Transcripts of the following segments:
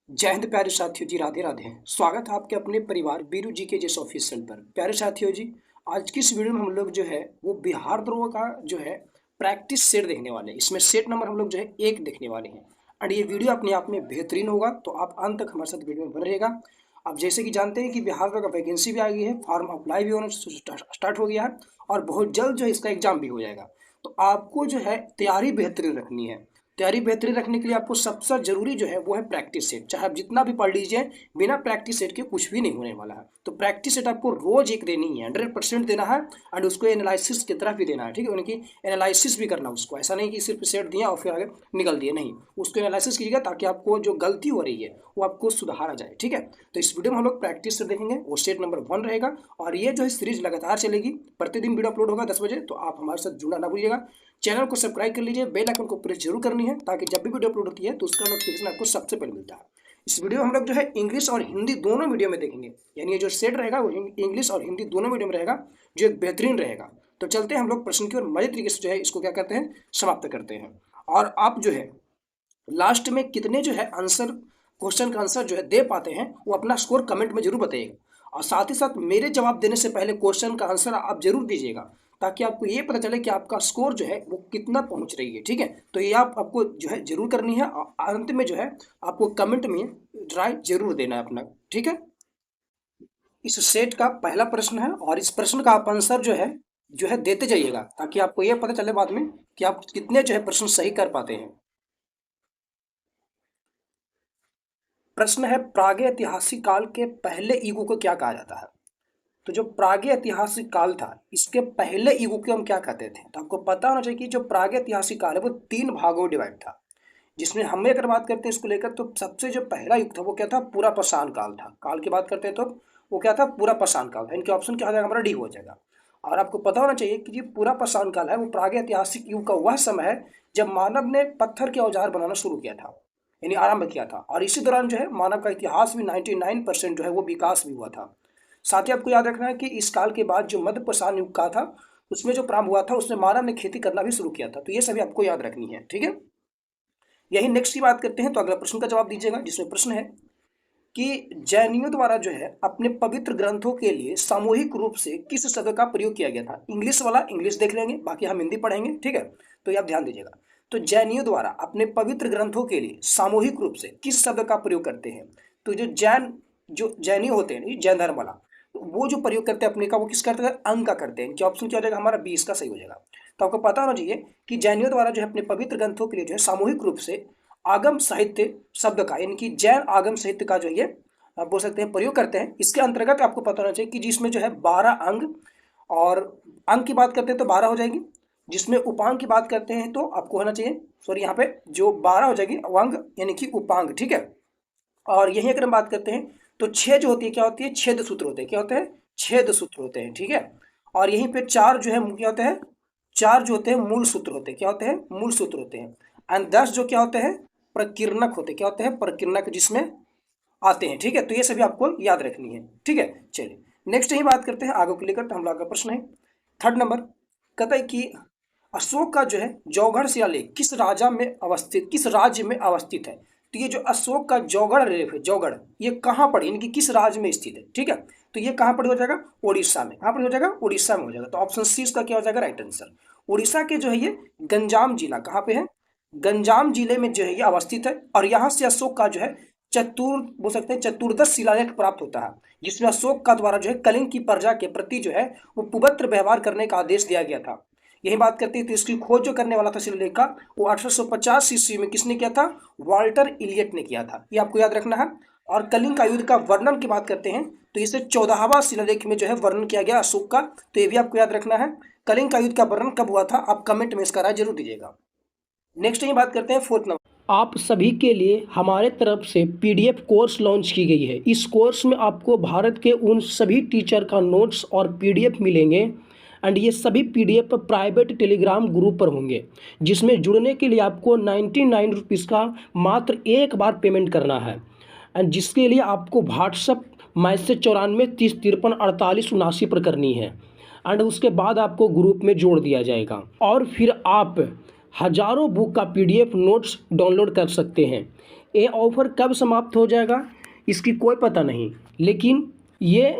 जय हिंद प्यारे साथियों जी, राधे राधे। स्वागत है आपके अपने परिवार बीरू जी के जिस ऑफिशियल पर। प्यारे साथियों जी, आज की इस वीडियो में हम लोग जो है वो बिहार द्रोह का जो है प्रैक्टिस सेट देखने वाले हैं। इसमें सेट नंबर हम लोग जो है 1 देखने वाले हैं। एंड ये वीडियो अपने आप में बेहतरीन होगा, तो आप अंत तक हमारे साथ वीडियो में बने रहेगा। आप जैसे कि जानते हैं कि बिहार द्रोह का वैकेंसी भी आ गई है, फॉर्म अप्लाई भी होना स्टार्ट हो गया है और बहुत जल्द जो है इसका एग्जाम भी हो जाएगा। तो आपको जो है तैयारी बेहतरीन रखनी है। तैयारी बेहतरीन रखने के लिए आपको सबसे जरूरी जो है वो है प्रैक्टिस सेट। चाहे आप जितना भी पढ़ लीजिए, बिना प्रैक्टिस सेट के कुछ भी नहीं होने वाला है। तो प्रैक्टिस सेट आपको रोज एक देनी है, 100% देना है। एंड उसको एनालिसिस की तरफ भी देना है, ठीक है, उनकी एनालिसिस भी करना उसको। ऐसा नहीं कि सिर्फ सेट दिया और फिर आगे निकल दिए, नहीं, उसको एनालिसिस कीजिएगा ताकि आपको जो गलती हो रही है वो आपको सुधारा जाए, ठीक है। तो इस वीडियो में हम लोग प्रैक्टिस सेट देखेंगे, वो सेट नंबर 1 रहेगा। और ये जो है सीरीज लगातार चलेगी, प्रतिदिन वीडियो अपलोड होगा 10 बजे। तो आप हमारे साथ जुड़ना ना भूलिएगा। चैनल को सब्सक्राइब कर लीजिए, बेल आइकन को प्रेस जरूर करनी है ताकि जब भी वीडियो अपलोड होती है तो उसका नोटिफिकेशन आपको सबसे पहले मिलता है। इस वीडियो में हम लोग जो है इंग्लिश और हिंदी दोनों मीडियम में देखेंगे, यानी ये जो सेट रहेगा वो इंग्लिश और हिंदी दोनों मीडियम में रहेगा, जो एक बेहतरीन रहेगा। तो चलते हैं हम लोग प्रश्न की ओर, मजे तरीके से जो है इसको क्या करते हैं, समाप्त करते हैं। और आप जो है लास्ट में कितने जो है आंसर, क्वेश्चन का आंसर जो है दे पाते हैं, वो अपना स्कोर कमेंट में जरूर बताइएगा। और साथ ही साथ मेरे जवाब देने से पहले क्वेश्चन का आंसर आप जरूर दीजिएगा, ताकि आपको ये पता चले कि आपका स्कोर जो है वो कितना पहुंच रही है, ठीक है। तो ये आपको जो है जरूर करनी है। और अंत में जो है आपको कमेंट में राय जरूर देना है अपना, ठीक है। इस सेट का पहला प्रश्न है और इस प्रश्न का आप आंसर जो है देते जाइएगा, ताकि आपको ये पता चले बाद में कि आप कितने जो है प्रश्न सही कर पाते हैं। प्रश्न है, प्रागैतिहासिक काल के पहले युग को क्या कहा जाता है। तो जो प्रागैतिहासिक काल था, इसके पहले युग को हम क्या कहते थे। तो आपको पता होना चाहिए कि जो प्रागैतिहासिक काल है वो 3 भागों में डिवाइड था। जिसमें हमें अगर बात करते हैं इसको लेकर, तो सबसे जो पहला युग था वो क्या था, पूरा पाषाण काल था। काल की बात करते हैं तो वो क्या था, पूरा पाषाण काल था। इनके ऑप्शन क्या हो जाएगा, हमारा डी हो जाएगा। और आपको पता होना चाहिए कि जो पूरा पाषाण काल है वो प्रागैतिहासिक युग का वह समय है जब मानव ने पत्थर के औजार बनाना शुरू किया था, यानी आरंभ किया था। और इसी दौरान जो है मानव का इतिहास भी 99% जो है वो विकास भी हुआ था। साथ ही आपको याद रखना है कि इस काल के बाद जो मध्य पाषाण युग का था, उसमें जो प्रारंभ हुआ था उसमें मानव ने खेती करना भी शुरू किया था। तो ये सभी आपको याद रखनी है, ठीक है। यही नेक्स्ट की बात करते हैं, तो अगला प्रश्न का जवाब दीजिएगा, जिसमें प्रश्न है कि जैनियों द्वारा जो है अपने पवित्र ग्रंथों के लिए सामूहिक रूप से किस शब्द का प्रयोग किया गया था। इंग्लिश वाला इंग्लिश देख लेंगे, बाकी हम हिंदी पढ़ेंगे, ठीक है। तो ये आप ध्यान दीजिएगा। तो जैनियों द्वारा अपने पवित्र ग्रंथों के लिए सामूहिक रूप से किस शब्द का प्रयोग करते हैं। तो जो जैनी होते हैं, जैन धर्म वाला, तो वो जो प्रयोग करते हैं अपने का, वो किस करते हैं, अंग का करते हैं। क्या ऑप्शन क्या हो जाएगा, हमारा 20 का सही हो जाएगा। तो आपको पता होना चाहिए कि जैनियों द्वारा जो है अपने पवित्र ग्रंथों के लिए जो है सामूहिक रूप से आगम साहित्य शब्द का, यानी कि जैन आगम साहित्य का जो ये आप बोल सकते हैं प्रयोग करते हैं। इसके अंतर्गत आपको पता होना चाहिए कि जिसमें जो है 12 अंग, और अंग की बात करते हैं तो 12 हो जाएगी। जिसमें उपांग की बात करते हैं तो आपको होना चाहिए, सॉरी, यहाँ पे जो 12 हो जाएगी अंग, यानी कि उपांग, ठीक है। और यही अगर हम बात करते हैं तो 6 जो होती है, क्या होती है, छेद सूत्र होते हैं। क्या होते हैं, छेद सूत्र होते हैं, ठीक है। और यहीं पे 4 जो है क्या होते हैं, 4 जो होते हैं मूल सूत्र होते हैं। क्या होते हैं, मूल सूत्र होते हैं। एंड 10 जो क्या होते हैं, प्रकीर्णक होते हैं। क्या होते हैं, प्रकीर्णक, जिसमें आते हैं, ठीक है। तो ये सभी आपको याद रखनी है, ठीक है। चलिए नेक्स्ट ही बात करते हैं आगे को लेकर। तो हम लोग का प्रश्न है थर्ड नंबर, कहता है कि अशोक का जो है जौगढ़ शिलालेख किस राजा में अवस्थित, किस राज्य में अवस्थित है। तो ये जो अशोक का जौगढ़ लेख है, जौगढ़, ये कहाँ पर, यानी कि किस राज्य में स्थित है, ठीक है। तो ये कहाँ पर हो जाएगा, उड़ीसा में। कहाँ पर हो जाएगा, उड़ीसा में हो जाएगा। तो ऑप्शन सी इसका क्या हो जाएगा, राइट आंसर। उड़ीसा के जो है ये गंजाम जिला, कहाँ पे है, गंजाम जिले में जो है ये अवस्थित है। और यहाँ से अशोक का जो है बोल सकते हैं चतुर्दश शिलालेख प्राप्त होता है, जिसमें अशोक का द्वारा जो है कलिंग की प्रजा के प्रति जो है वो पुपत्र व्यवहार करने का आदेश दिया गया था। यही बात करती है। तो इसकी खोज जो करने वाला था शिलालेख का, वो 1850 ईस्वी में किसने किया था, वाल्टर इलियट ने किया था। ये आपको याद रखना है। और कलिंग का युद्ध का वर्णन की बात करते हैं तो इसे 14वां शिलालेख में जो है वर्णन किया गया अशोक का। तो ये भी आपको याद रखना है। कलिंग का युद्ध का वर्णन कब हुआ था, आप कमेंट में इसका राय जरूर दीजिएगा। नेक्स्ट ही बात करते हैं फोर्थ नंबर। आप सभी के लिए हमारे तरफ से पीडीएफ कोर्स लॉन्च की गई है। इस कोर्स में आपको भारत के उन सभी टीचर का नोट्स और पीडीएफ मिलेंगे। एंड ये सभी पीडीएफ प्राइवेट टेलीग्राम ग्रुप पर होंगे, जिसमें जुड़ने के लिए आपको 99 रुपीज़ का मात्र एक बार पेमेंट करना है। एंड जिसके लिए आपको व्हाट्सअप मैसेज 94 30 53 48 79 पर करनी है। एंड उसके बाद आपको ग्रुप में जोड़ दिया जाएगा और फिर आप हजारों बुक का पीडीएफ नोट्स डाउनलोड कर सकते हैं। ये ऑफ़र कब समाप्त हो जाएगा इसकी कोई पता नहीं, लेकिन ये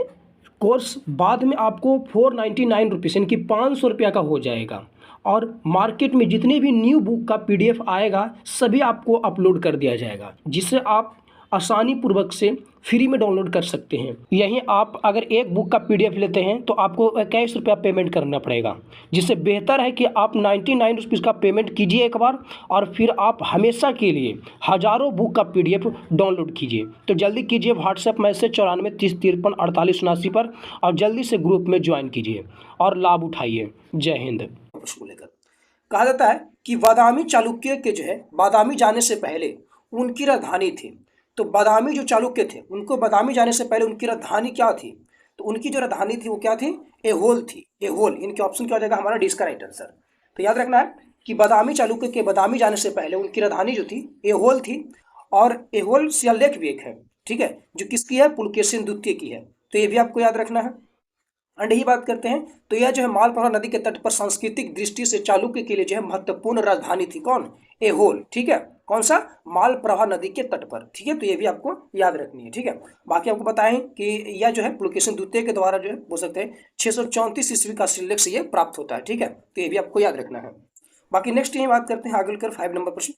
कोर्स बाद में आपको 499 रुपीज़ यानी कि 500 रुपया का हो जाएगा। और मार्केट में जितने भी न्यू बुक का PDF आएगा सभी आपको अपलोड कर दिया जाएगा, जिससे आप आसानी पूर्वक से फ्री में डाउनलोड कर सकते हैं। यहीं आप अगर एक बुक का PDF लेते हैं तो आपको 21 रुपया पेमेंट करना पड़ेगा, जिससे बेहतर है कि आप 99 रुपीज़ का पेमेंट कीजिए एक बार, और फिर आप हमेशा के लिए हज़ारों बुक का PDF डाउनलोड कीजिए। तो जल्दी कीजिए व्हाट्सएप मैसेज 94 30 53 48 79 पर, और जल्दी से ग्रुप में ज्वाइन कीजिए और लाभ उठाइए। जय हिंद। को लेकर कहा जाता है कि बादामी चालुक्य के जो है बादामी जाने से पहले उनकी राजधानी थी। तो बादामी जो चालुक्य थे उनको बादामी जाने से पहले उनकी राजधानी क्या थी? तो उनकी जो राजधानी थी वो क्या थी? एहोल थी। एहोल, इनके ऑप्शन क्या हो जाएगा हमारा डी का राइट आंसर। तो याद रखना है कि बादामी चालुक्य के बादामी जाने से पहले उनकी राजधानी जो थी एहोल थी। और एहोल शिलालेख भी एक है, ठीक है, जो किसकी है? पुलकेशिन द्वितीय की है। तो ये भी आपको याद रखना है। एंड ही बात करते हैं तो यह जो है मालप्रभा नदी के तट पर सांस्कृतिक दृष्टि से चालुक्य के लिए जो है महत्वपूर्ण राजधानी थी। कौन? एहोल, ठीक है। कौन सा? मालप्रभा नदी के तट पर, ठीक है। तो ये भी आपको याद रखनी है, ठीक है। बाकी आपको बताएं कि यह जो है पुलकेशिन द्वितीय के द्वारा जो है बोल सकते हैं 634 ईस्वी का शिलालेख से ये प्राप्त होता है, ठीक है। तो ये भी आपको याद रखना है। बाकी नेक्स्ट ये बात करते हैं आगे लेकर 5 नंबर प्रश्न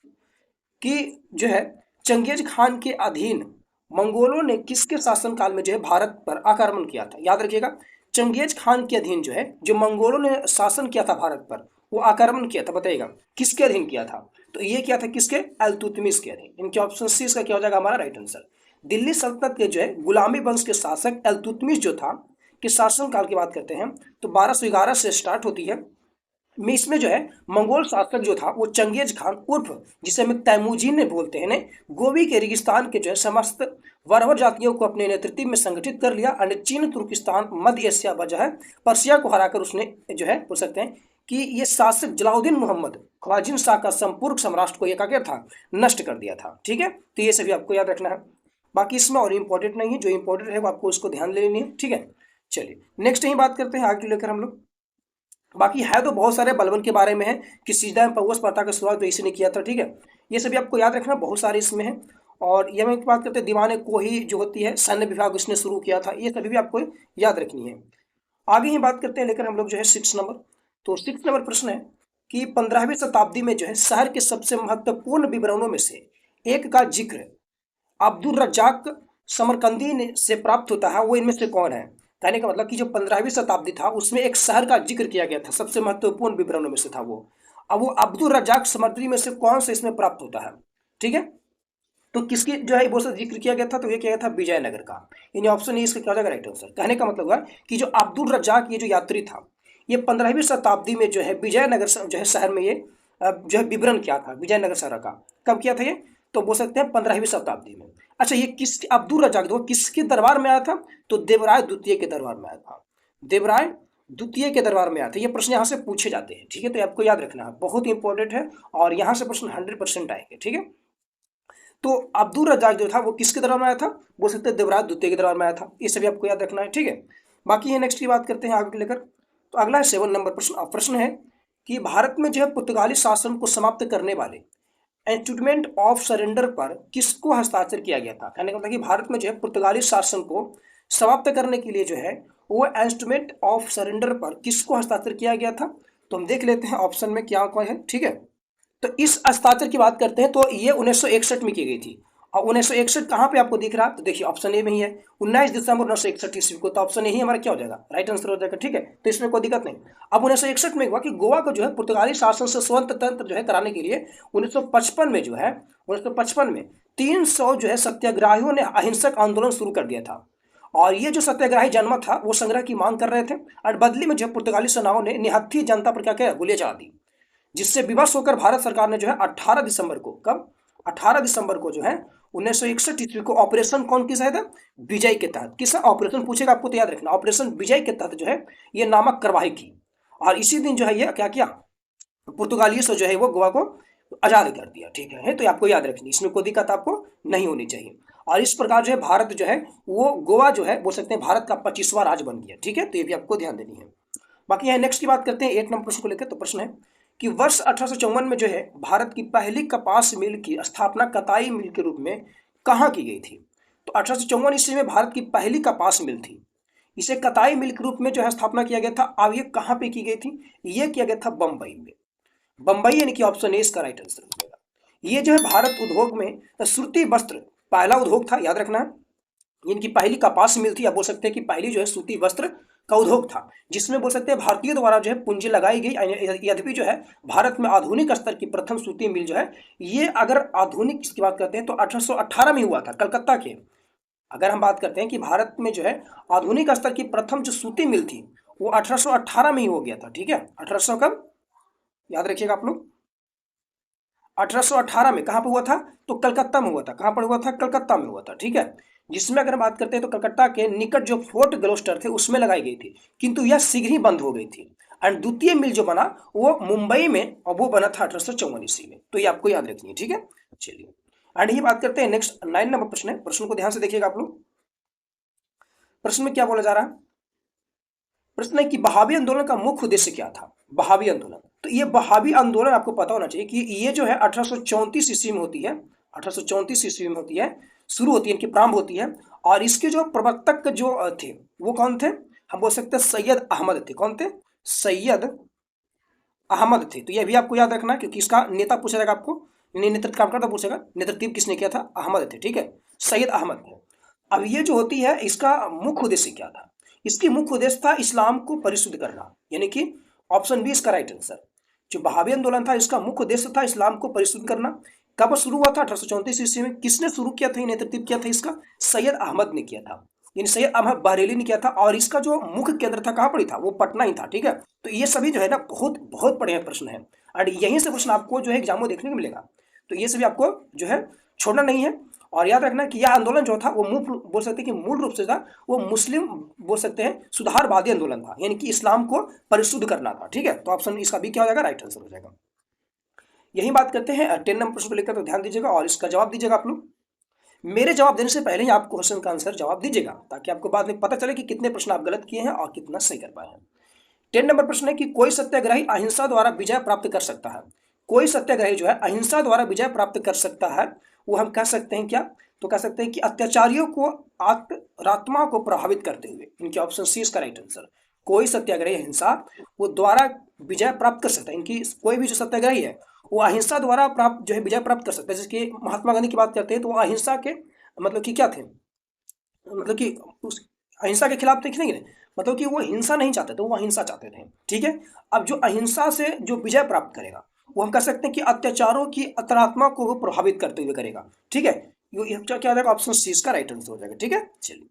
कि जो है चंगेज खान के अधीन मंगोलों ने किसके शासनकाल में जो है भारत पर आक्रमण किया था? याद रखिएगा, चंगेज खान के अधीन जो है जो मंगोलों ने शासन किया था भारत पर, वो आक्रमण किया था। बताइएगा किसके अधीन किया था? तो ये क्या था? किसके? इल्तुतमिश के अधीन। इनके ऑप्शन सी इसका क्या हो जाएगा हमारा राइट आंसर। दिल्ली सल्तनत के जो है गुलामी वंश के शासक इल्तुतमिश जो था कि शासनकाल की बात करते हैं तो 1211 से स्टार्ट होती है। में इसमें जो है मंगोल शासक जो था वो चंगेज खान उर्फ जिसे हम तैमूजीन ने बोलते हैं, गोवी के रेगिस्तान के जो है समस्त बर्बर जातियों को अपने नेतृत्व में संगठित कर लिया। और चीन, तुर्किस्तान, मध्य एशिया व जो है पर्सिया को हराकर उसने जो है बोल सकते हैं कि ये शासक जलाउद्दीन मोहम्मद ख्वाजिन शाह का संपूर्ण सम्राट को ये क्या था? नष्ट कर दिया था, ठीक है। तो ये सभी आपको याद रखना है। बाकी इसमें और इम्पोर्टेंट नहीं है, जो इम्पोर्टेंट है वो आपको उसको ध्यान ले लेनी है, ठीक है। चलिए नेक्स्ट यही बात करते हैं आगे लेकर हम लोग। बाकी है तो बहुत सारे बलबन के बारे में है कि सीधा पौवा स्पार्टा का शुरुआत तो इसी ने किया था, ठीक है। ये सभी आपको याद रखना, बहुत सारे इसमें है। और ये मैं बात करते हैं दीवाने कोही जो होती है सैन्य विभाग उसने शुरू किया था, ये सभी भी आपको याद रखनी है। आगे ही बात करते हैं लेकर हम लोग जो है 6 नंबर। तो 6 नंबर प्रश्न है कि 15वीं शताब्दी में जो है शहर के सबसे महत्वपूर्ण विवरणों में से एक का जिक्र अब्दुल रज्जाक समरकंदी ने से प्राप्त होता है, वो इनमें से कौन है? कहने का मतलब कि जो 15वीं शताब्दी था उसमें एक शहर का जिक्र किया गया था, सबसे महत्वपूर्ण विवरणों में से था वो। अब वो अब्दुल रज्जाक समरकंदी में से कौन सा इसमें प्राप्त होता है, ठीक है। तो किसकी जो है वो जिक्र किया गया था? तो ये किया गया था विजयनगर का। इन ऑप्शन ए इसका क्या हो जाएगा राइट आंसर। कहने का मतलब हुआ कि जो अब्दुल रज्जाक ये जो यात्री था ये 15वीं शताब्दी में जो है विजयनगर जो है शहर में ये जो है विवरण किया था विजयनगर शहर का। कब किया था ये? तो बोल सकते हैं 15वीं शताब्दी में। अच्छा, ये किस अब्दुल रज्जाक जो किसके दरबार में आया था? तो देवराय द्वितीय के दरबार में आया था। देवराय द्वितीय के दरबार में आया था। ये प्रश्न यहाँ से पूछे जाते हैं, ठीक है। तो आपको याद रखना है, बहुत इंपॉर्टेंट है और यहाँ से प्रश्न 100% आएंगे, ठीक है। तो अब्दुल रज्जाक जो था वो किसके दरबार में आया था? बोल सकते हैं देवराय द्वितीय के दरबार में आया था। ये सभी आपको याद रखना है, ठीक है। बाकी ये नेक्स्ट की बात करते हैं आगे लेकर। तो अगला है 7 नंबर प्रश्न है कि भारत में जो है पुर्तगाली शासन को समाप्त करने वाले इंस्ट्रूमेंट ऑफ सरेंडर पर किसको हस्ताक्षर किया गया था? कहने का मतलब कि भारत में जो है पुर्तगाली शासन को समाप्त करने के लिए जो है वो इंस्ट्रूमेंट ऑफ सरेंडर पर किसको हस्ताक्षर किया गया था? तो हम देख लेते हैं ऑप्शन में क्या कौन है, ठीक है। तो इस हस्ताक्षर की बात करते हैं तो ये 1961 में की गई थी। और 1961 कहाँ पे आपको दिख रहा है? तो देखिए ऑप्शन ए में ही है, 19 दिसंबर 1961 ईस्वी को। तो ऑप्शन ए ही हमारा क्या हो जाएगा? राइट आंसर हो जाएगा, ठीक है। तो इसमें कोई दिक्कत नहीं। अब 1961 में हुआ कि गोवा को जो है पुर्तगाली शासन से स्वतंत्र जो है कराने के लिए 1955 में जो है 1955 में 300 जो है सत्याग्रहियों ने अहिंसक आंदोलन शुरू कर दिया था। और ये जो सत्याग्रही जनमत था वो संग्रह की मांग कर रहे थे और बदली में जो है पुर्तगाली सेनाओं ने निहत्थी जनता पर क्या किया? गोलियां चला दी, जिससे विवश होकर भारत सरकार ने जो है 18 दिसंबर को, कब? 18 दिसंबर को जो है 1961 ईस्वी को ऑपरेशन कौन की सहायता? विजय के तहत। किस ऑपरेशन पूछेगा आपको तो याद रखना, ऑपरेशन विजय के तहत जो है ये नामक कार्रवाई की। और इसी दिन जो है ये क्या किया? पुर्तगालियों से जो है वो गोवा को आजाद कर दिया, ठीक है। तो आपको याद रखनी, इसमें कोई दिक्कत आपको नहीं होनी चाहिए। और इस प्रकार जो है भारत जो है वो गोवा जो है बोल सकते हैं भारत का 25वां राज्य बन गया, ठीक है। तो ये भी आपको ध्यान देनी है। बाकी यहाँ नेक्स्ट की बात करते हैं 8 नंबर प्रश्न को लेकर। तो प्रश्न है कि वर्ष 1854 में जो है भारत की पहली कपास मिल की स्थापना कताई मिल के रूप में कहाँ की गई थी? तो 1854 ईस्वी में भारत की पहली कपास मिल थी, इसे कताई मिल के रूप में जो है स्थापना किया गया था। अब ये कहाँ पे की गई थी? ये किया गया था बम्बई में। बम्बई यानी कि ऑप्शन ए इसका राइट आंसर हो जाएगा। ये जो है भारत उद्योग में सूती वस्त्र पहला उद्योग था, याद रखना है। इनकी पहली कपास मिल थी, या बोल सकते हैं कि पहली जो है सूती वस्त्र का उद्योग था, जिसमें बोल सकते हैं भारतीय द्वारा जो है पूंजी लगाई गई। यद्यपि जो है भारत में आधुनिक स्तर की प्रथम सूती मिल जो है, ये अगर आधुनिक की बात करते हैं तो 1818 में हुआ था कलकत्ता के। अगर हम बात करते हैं कि भारत में जो है आधुनिक स्तर की प्रथम जो सूती मिल थी वो 1818 में ही हो गया था। ठीक है, 1800 कब, याद रखिएगा आप लोग, 1818 में कहाँ पर हुआ था? तो कलकत्ता में हुआ था। कहाँ पर हुआ था? कलकत्ता में हुआ था। ठीक है, जिसमें अगर बात करते हैं तो कलकत्ता के निकट जो फोर्ट ग्लोस्टर थे उसमें लगाई गई थी, किंतु यह शीघ्र ही बंद हो गई थी। एंड द्वितीय मिल जो बना वो मुंबई में, और वो बना था 1854 ईस्वी में। तो ये आपको याद रखनी है। ठीक है, चलिए एंड ये बात करते हैं नेक्स्ट 9 नंबर प्रश्न है। प्रश्न को ध्यान से देखिएगा आप लोग। प्रश्न में क्या बोला जा रहा है? प्रश्न है कि बहावी आंदोलन का मुख्य उद्देश्य क्या था? बहावी आंदोलन, तो ये बहावी आंदोलन आपको पता होना चाहिए कि ये जो है 1834 ईस्वी में होती है। 1834 ईस्वी में होती है, शुरू होती है, इनकी प्रारंभ होती है। और इसके जो प्रवर्तक जो थे वो कौन थे? हम बोल सकते हैं सैयद अहमद थे। कौन थे? सैयद अहमद थे। तो ये भी आपको याद रखना है, क्योंकि इसका नेता पूछा जाएगा आपको, नेतृत्व काम करता पूछेगा, नेतृत्व किसने किया था? अहमद थे। ठीक है, सैयद अहमद थे। अब ये जो होती है इसका मुख्य उद्देश्य क्या था? इसकी मुख्य उद्देश्य था इस्लाम को परिशुद्ध करना, यानी कि ऑप्शन बी इसका राइट आंसर। जो बहावी आंदोलन था इसका मुख्य उद्देश्य था इस्लाम को परिशुद्ध करना। कब शुरू हुआ था? 1834 ईस्वी में। किसने शुरू किया था, नेतृत्व किया था इसका? सैयद अहमद ने किया था, यानी सैयद अहमद बरेली ने किया था। और इसका जो मुख्य केंद्र था कहाँ पर था? वो पटना ही था। ठीक है, तो ये सभी जो है ना बहुत बहुत बढ़िया प्रश्न है, और यहीं से क्वेश्चन आपको जो है एग्जाम में देखने को मिलेगा। तो ये सभी आपको जो है छोड़ना नहीं है। और याद रखना कि यह आंदोलन जो था वो बोल सकते हैं कि मूल रूप से था वो मुस्लिम बोल सकते हैं सुधारवादी आंदोलन था, यानी कि इस्लाम को परिशुद्ध करना था। ठीक है, तो ऑप्शन इसका भी क्या हो जाएगा? राइट आंसर हो जाएगा। यही बात करते हैं 10 नंबर प्रश्न को लेकर, तो ध्यान दीजिएगा और इसका जवाब दीजिएगा आप लोग। मेरे जवाब देने से पहले ही आप क्वेश्चन का आंसर जवाब दीजिएगा, ताकि आपको बाद में पता चले कि कितने प्रश्न आप गलत किए हैं और कितना सही कर पाए हैं। 10 नंबर प्रश्न है कि कोई सत्याग्रही अहिंसा द्वारा विजय प्राप्त कर सकता है। कोई सत्याग्रही जो है अहिंसा द्वारा विजय प्राप्त कर सकता है, वो हम कह सकते हैं क्या? तो कह सकते हैं कि अत्याचारियों को आत्मा को प्रभावित करते हुए। इनके ऑप्शन सी इसका राइट आंसर। कोई सत्याग्रही अहिंसा वो द्वारा विजय प्राप्त कर सकता है। इनकी कोई भी जो सत्याग्रही है वो अहिंसा द्वारा प्राप्त जो है विजय प्राप्त कर सकता है। जैसे कि महात्मा गांधी की बात करते हैं तो वो अहिंसा के मतलब कि क्या थे, मतलब कि उस अहिंसा के खिलाफ थे कि नहीं, मतलब कि वो हिंसा नहीं चाहते थे, वो अहिंसा चाहते थे। ठीक है, अब जो अहिंसा से जो विजय प्राप्त करेगा वो हम कह सकते हैं कि अत्याचारों की अंतरात्मा को वो प्रभावित करते हुए करेगा। ठीक है, ये क्या हो जाएगा? ऑप्शन सी इसका राइट आंसर हो जाएगा। ठीक है, चलिए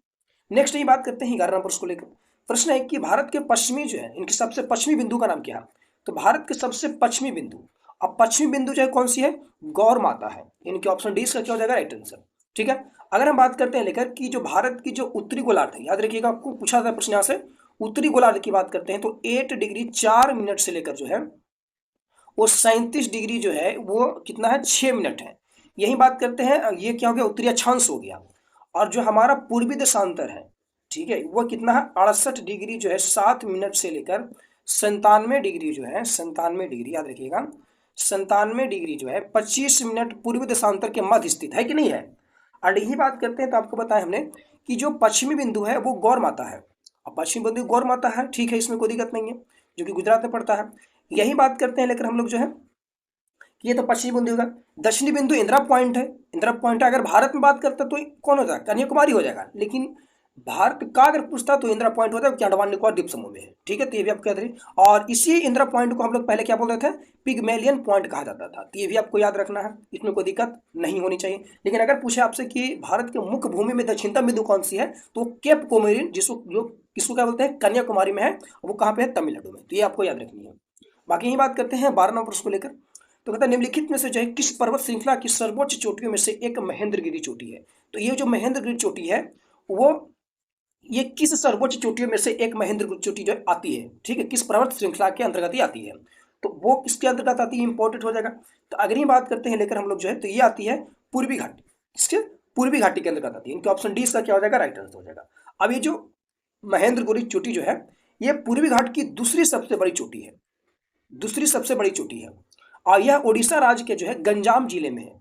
नेक्स्ट ये बात करते हैं 11 नंबर को लेकर। प्रश्न है कि भारत के पश्चिमी जो है इनके सबसे पश्चिमी बिंदु का नाम क्या है? तो भारत के सबसे पश्चिमी बिंदु, अब पश्चिमी बिंदु जो है कौन सी है? गौर माता है। इनके ऑप्शन डी इसका क्या हो जाएगा? Right answer. ठीक है, अगर हम बात करते हैं लेकर कि जो भारत की जो उत्तरी गोलार्ध है, याद रखिएगा आपको पूछा था प्रश्न यहाँ से, उत्तरी गोलार्ध की बात करते हैं तो 8 डिग्री 4 मिनट से लेकर जो है वो 37 डिग्री जो है वो कितना है? 6 मिनट है। यही बात करते हैं, ये क्या हो गया? उत्तरी अक्षांश हो गया। और जो हमारा पूर्वी देशांतर है, ठीक है, वो कितना है? 68 डिग्री जो है 7 मिनट से लेकर 97 डिग्री जो है, 97 डिग्री याद रखिएगा, 97 डिग्री जो है 25 मिनट पूर्वी देशांतर के मध्य स्थित है कि नहीं है। और यही बात करते हैं तो आपको बताया हमने कि जो पश्चिमी बिंदु है वो गौर माता है। अब पश्चिमी बिंदु गौर माता है, ठीक है, इसमें कोई दिक्कत नहीं है, जो कि गुजरात में पड़ता है। यही बात करते हैं लेकर हम लोग जो है, ये तो पश्चिमी बिंदु होगा। दक्षिणी बिंदु इंदिरा पॉइंट है। इंदिरा पॉइंट अगर भारत में बात करता तो कौन हो जाएगा? कन्याकुमारी हो जाएगा। लेकिन भारत का अगर पूछता तो इंदिरा पॉइंट होता है कि अंडमान निकोबार द्वीप समूह में है। ठीक है, तो ये भी आपको याद रही। और इसी इंदिरा पॉइंट को हम लोग पहले क्या बोलते थे? पिगमेलियन पॉइंट कहा जाता था। तो ये भी आपको याद रखना है, इसमें कोई दिक्कत नहीं होनी चाहिए। लेकिन अगर पूछे आपसे कि भारत के मुख्य भूमि में दक्षिणतम बिंदु कौन सी है, तो केप कोमोरिन, जिसको जो किसको क्या बोलते हैं? कन्याकुमारी में है। वो कहाँ पे है? तमिलनाडु में। तो ये आपको याद रखनी है। बाकी यही बात करते हैं 12 नंबर प्रश्न को लेकर। तो कहता है निम्नलिखित में से जो है किस पर्वत श्रृंखला की सर्वोच्च चोटियों में से एक महेंद्रगिरी चोटी है? तो ये जो महेंद्रगिरी चोटी है वो ये किस सर्वोच्च चोटियों में से एक महेंद्रगिरी चोटी जो आती है? ठीक है, किस पर्वत श्रृंखला के अंतर्गत ही आती है? तो वो किसके अंतर्गत आती है? इंपॉर्टेंट हो जाएगा। तो अगर ही बात करते हैं लेकर हम लोग जो है, तो ये आती है पूर्वी घाटी। किसके? पूर्वी घाटी के अंतर्गत आती है। इनके ऑप्शन डी इसका क्या हो जाएगा? राइट आंसर हो जाएगा। अब ये जो महेंद्रगिरी चोटी जो है ये पूर्वी घाट की दूसरी सबसे बड़ी चोटी है। दूसरी सबसे बड़ी चोटी है और यह उड़ीसा राज्य के जो है गंजाम जिले में है।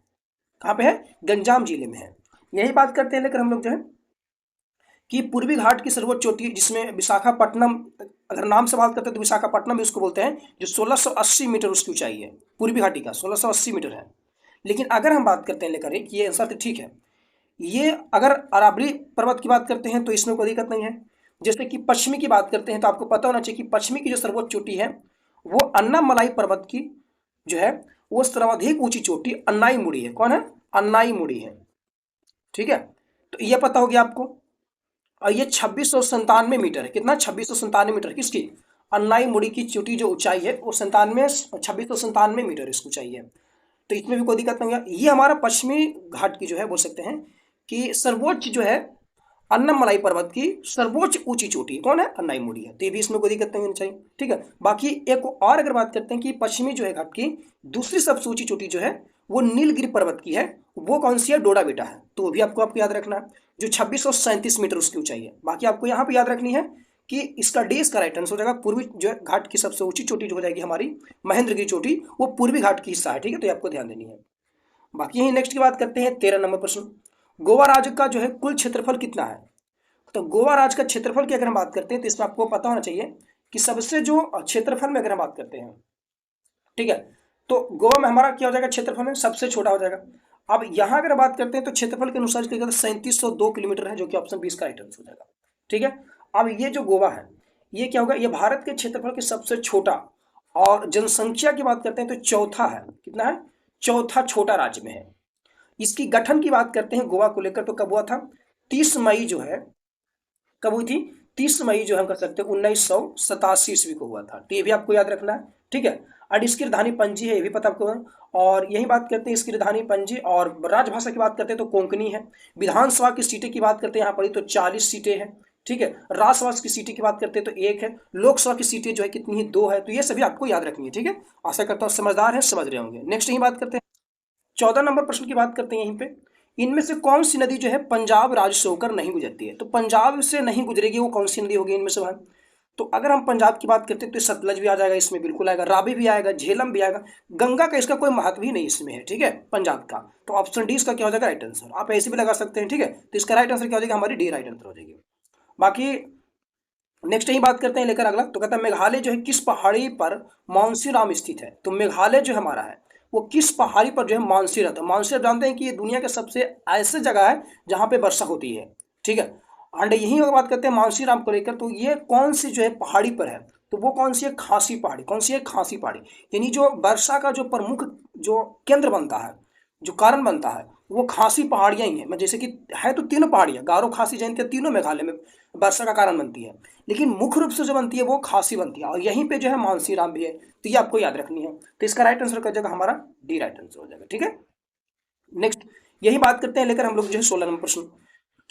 कहाँ पे है? गंजाम जिले में है। यही बात करते हैं लेकर हम लोग जो है कि पूर्वी घाट की सर्वोच्च चोटी जिसमें विशाखापट्टनम, अगर नाम से बात करते हैं तो विशाखापट्टनम भी उसको बोलते हैं, जो 1680 मीटर उसकी ऊंचाई है। पूर्वी घाटी का 1680 मीटर है। लेकिन अगर हम बात करते हैं लेकर एक, ये आंसर तो ठीक है, ये अगर अरावली पर्वत की बात करते हैं तो इसमें कोई दिक्कत नहीं है। जैसे कि पश्चिमी की बात करते हैं तो आपको पता होना चाहिए कि पश्चिमी की जो सर्वोच्च चोटी है वो अन्नामलाई पर्वत की जो है वो सर्वाधिक ऊंची चोटी अन्नाईमुड़ी है। कौन है? अन्नाईमुड़ी है। ठीक है, तो ये पता हो गया आपको। और ये 2697 मीटर है। कितना? 2697 मीटर। किसकी? अन्नाईमुड़ी की चोटी जो ऊंचाई है वो 2697 मीटर इसकी ऊंचाई है। तो इसमें भी कोई दिक्कत नहीं है। ये हमारा पश्चिमी घाट की जो है बोल सकते हैं कि सर्वोच्च जो है अन्नमलाई पर्वत की सर्वोच्च ऊंची चोटी कौन है? अन्नाईमुड़ी है। तो ये भी इसमें कोई दिक्कत नहीं होनी चाहिए। ठीक है, बाकी एक और अगर बात करते हैं कि पश्चिमी जो है घाट की दूसरी सबसे ऊंची चोटी जो है वो नीलगिरी पर्वत की है। वो कौन सी है? डोडा बेटा है। तो वो भी आपको याद रखना है, जो 2637 मीटर उसकी ऊंचाई है। बाकी आपको यहाँ पे याद रखनी है कि इसका डी इसका राइट आंसर हो जाएगा। पूर्वी जो है घाट की सबसे ऊंची चोटी जो हो जाएगी हमारी महेंद्रगिरी चोटी, वो पूर्वी घाट की हिस्सा है। ठीक है, तो ये आपको ध्यान देनी है। बाकी यही नेक्स्ट की बात करते हैं 13 नंबर प्रश्न। गोवा राज्य का जो है कुल क्षेत्रफल कितना है? तो गोवा राज्य का क्षेत्रफल की अगर हम बात करते हैं तो इसमें आपको पता होना चाहिए कि सबसे जो क्षेत्रफल में अगर हम बात करते हैं, ठीक है, तो गोवा में हमारा क्या हो जाएगा? क्षेत्रफल में सबसे छोटा हो जाएगा। अब यहाँ अगर बात करते हैं तो क्षेत्रफल के अनुसार 3702 किलोमीटर है, जो कि ऑप्शन 20 का राइट आंसर हो जाएगा। ठीक है, अब ये जो गोवा है ये क्या होगा? ये भारत के क्षेत्रफल के सबसे छोटा, और जनसंख्या की बात करते हैं तो चौथा है। कितना है? चौथा छोटा राज्य में है। इसकी गठन की बात करते हैं गोवा को लेकर तो कब हुआ था? 30 मई जो है, कब हुई थी? 30 मई जो हम कर सकते हैं 1987 ईस्वी को हुआ था। तो ये भी आपको याद रखना है। ठीक है, और इसकी राजधानी पणजी है, ये भी पता आपको है। और यही बात करते हैं इसकी राजधानी पणजी। और राजभाषा की बात करते हैं तो कोंकणी है। विधानसभा की सीटें की बात करते हैं यहाँ पर तो 40 सीटें हैं। ठीक है, राज्यसभा की सीटें की बात करते हैं तो 1 है। लोकसभा की सीटें जो है कितनी है? 2 है। तो ये सभी आपको याद रखनी है। ठीक है, आशा करता हूँ समझदार है, समझ रहे होंगे। नेक्स्ट यही बात करते हैं 14 नंबर प्रश्न की बात करते हैं यहीं पे। इनमें से कौन सी नदी जो है पंजाब राज्य से होकर नहीं गुजरती है? तो पंजाब से नहीं गुजरेगी वो कौन सी नदी होगी इनमें से भाई? तो अगर हम पंजाब की बात करते हैं तो सतलज भी आ जाएगा, इसमें बिल्कुल आएगा। रावी भी आएगा, झेलम भी आएगा। गंगा का इसका कोई महत्व ही नहीं इसमें है। ठीक है, पंजाब का। तो ऑप्शन डी इसका क्या हो जाएगा? Right answer. आप ऐसे भी लगा सकते हैं। ठीक है, तो इसका राइट आंसर क्या हो जाएगा? हमारी डी राइट आंसर हो जाएगी। बाकी नेक्स्ट यही बात करते हैं लेकर अगला। तो कहता है मेघालय जो है किस पहाड़ी पर मानसीराम स्थित है? तो मेघालय जो हमारा है वो किस पहाड़ी पर जो है मानसीराम है? मानसीराम जानते हैं कि ये दुनिया के सबसे ऐसे जगह है जहाँ पे वर्षा होती है। ठीक है, एंड यही अगर बात करते हैं मानसीराम को लेकर तो ये कौन सी जो है पहाड़ी पर है? तो वो कौन सी है? खासी पहाड़ी। कौन सी है? खासी पहाड़ी। यानी जो वर्षा का जो प्रमुख जो केंद्र बनता है, जो कारण बनता है, वो खासी पहाड़ियाँ ही हैं। मैं जैसे कि है तो तीनों पहाड़ियाँ, गारो खासी जयंती, तीनों मेघालय में वर्षा का कारण बनती है। लेकिन मुख्य रूप से जो बनती है वो खासी बनती है, और यहीं पे जो है मानसीराम भी है। तो ये आपको याद रखनी है। तो इसका राइट आंसर कर जाएगा हमारा डी राइट आंसर हो जाएगा। ठीक है, नेक्स्ट यही बात करते हैं लेकर हम लोग जो है 16 नंबर प्रश्न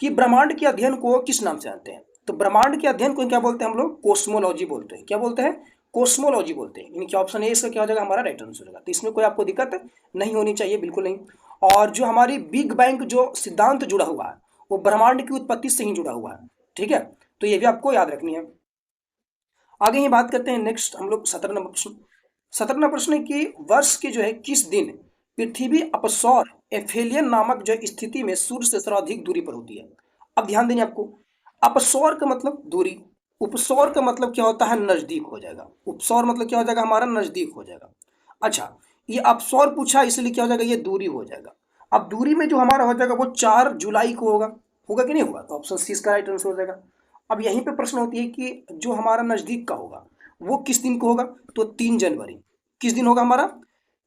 कि ब्रह्मांड के अध्ययन को किस नाम से जानते हैं? तो ब्रह्मांड के अध्ययन को क्या बोलते हैं हम लोग? कोस्मोलॉजी बोलते हैं। क्या बोलते हैं? कोस्मोलॉजी बोलते हैं। यानी कि ऑप्शन ए इसका क्या हो जाएगा? हमारा राइट आंसर होगा। तो इसमें कोई आपको दिक्कत नहीं होनी चाहिए, बिल्कुल नहीं। और जो हमारी बिग बैंग जो सिद्धांत जुड़ा हुआ है वो ब्रह्मांड की उत्पत्ति से ही जुड़ा हुआ है। ठीक है, तो ये भी आपको याद रखनी है। आगे ही बात करते हैं नेक्स्ट हम लोग 17 नंबर प्रश्न। 17 नंबर प्रश्न है कि वर्ष के जो है किस दिन पृथ्वी अपसौर एफेलियन नामक जो स्थिति में सूर्य से सर्वाधिक दूरी पर होती है? अब ध्यान देनी आपको। अपसौर का मतलब दूरी, उपसौर का मतलब क्या होता है? नजदीक हो जाएगा। उपसौर मतलब क्या हो जाएगा? हमारा नजदीक हो जाएगा। अच्छा, ये अपसौर पूछा इसलिए क्या हो जाएगा? ये दूरी हो जाएगा। अब दूरी में जो हमारा हो जाएगा वो 4 जुलाई को होगा। होगा कि नहीं होगा? तो ऑप्शन सी इसका राइट आंसर हो जाएगा। अब यहीं पे प्रश्न होती है कि जो हमारा नजदीक का होगा वो किस दिन को होगा? तो 3 जनवरी। किस दिन होगा हमारा?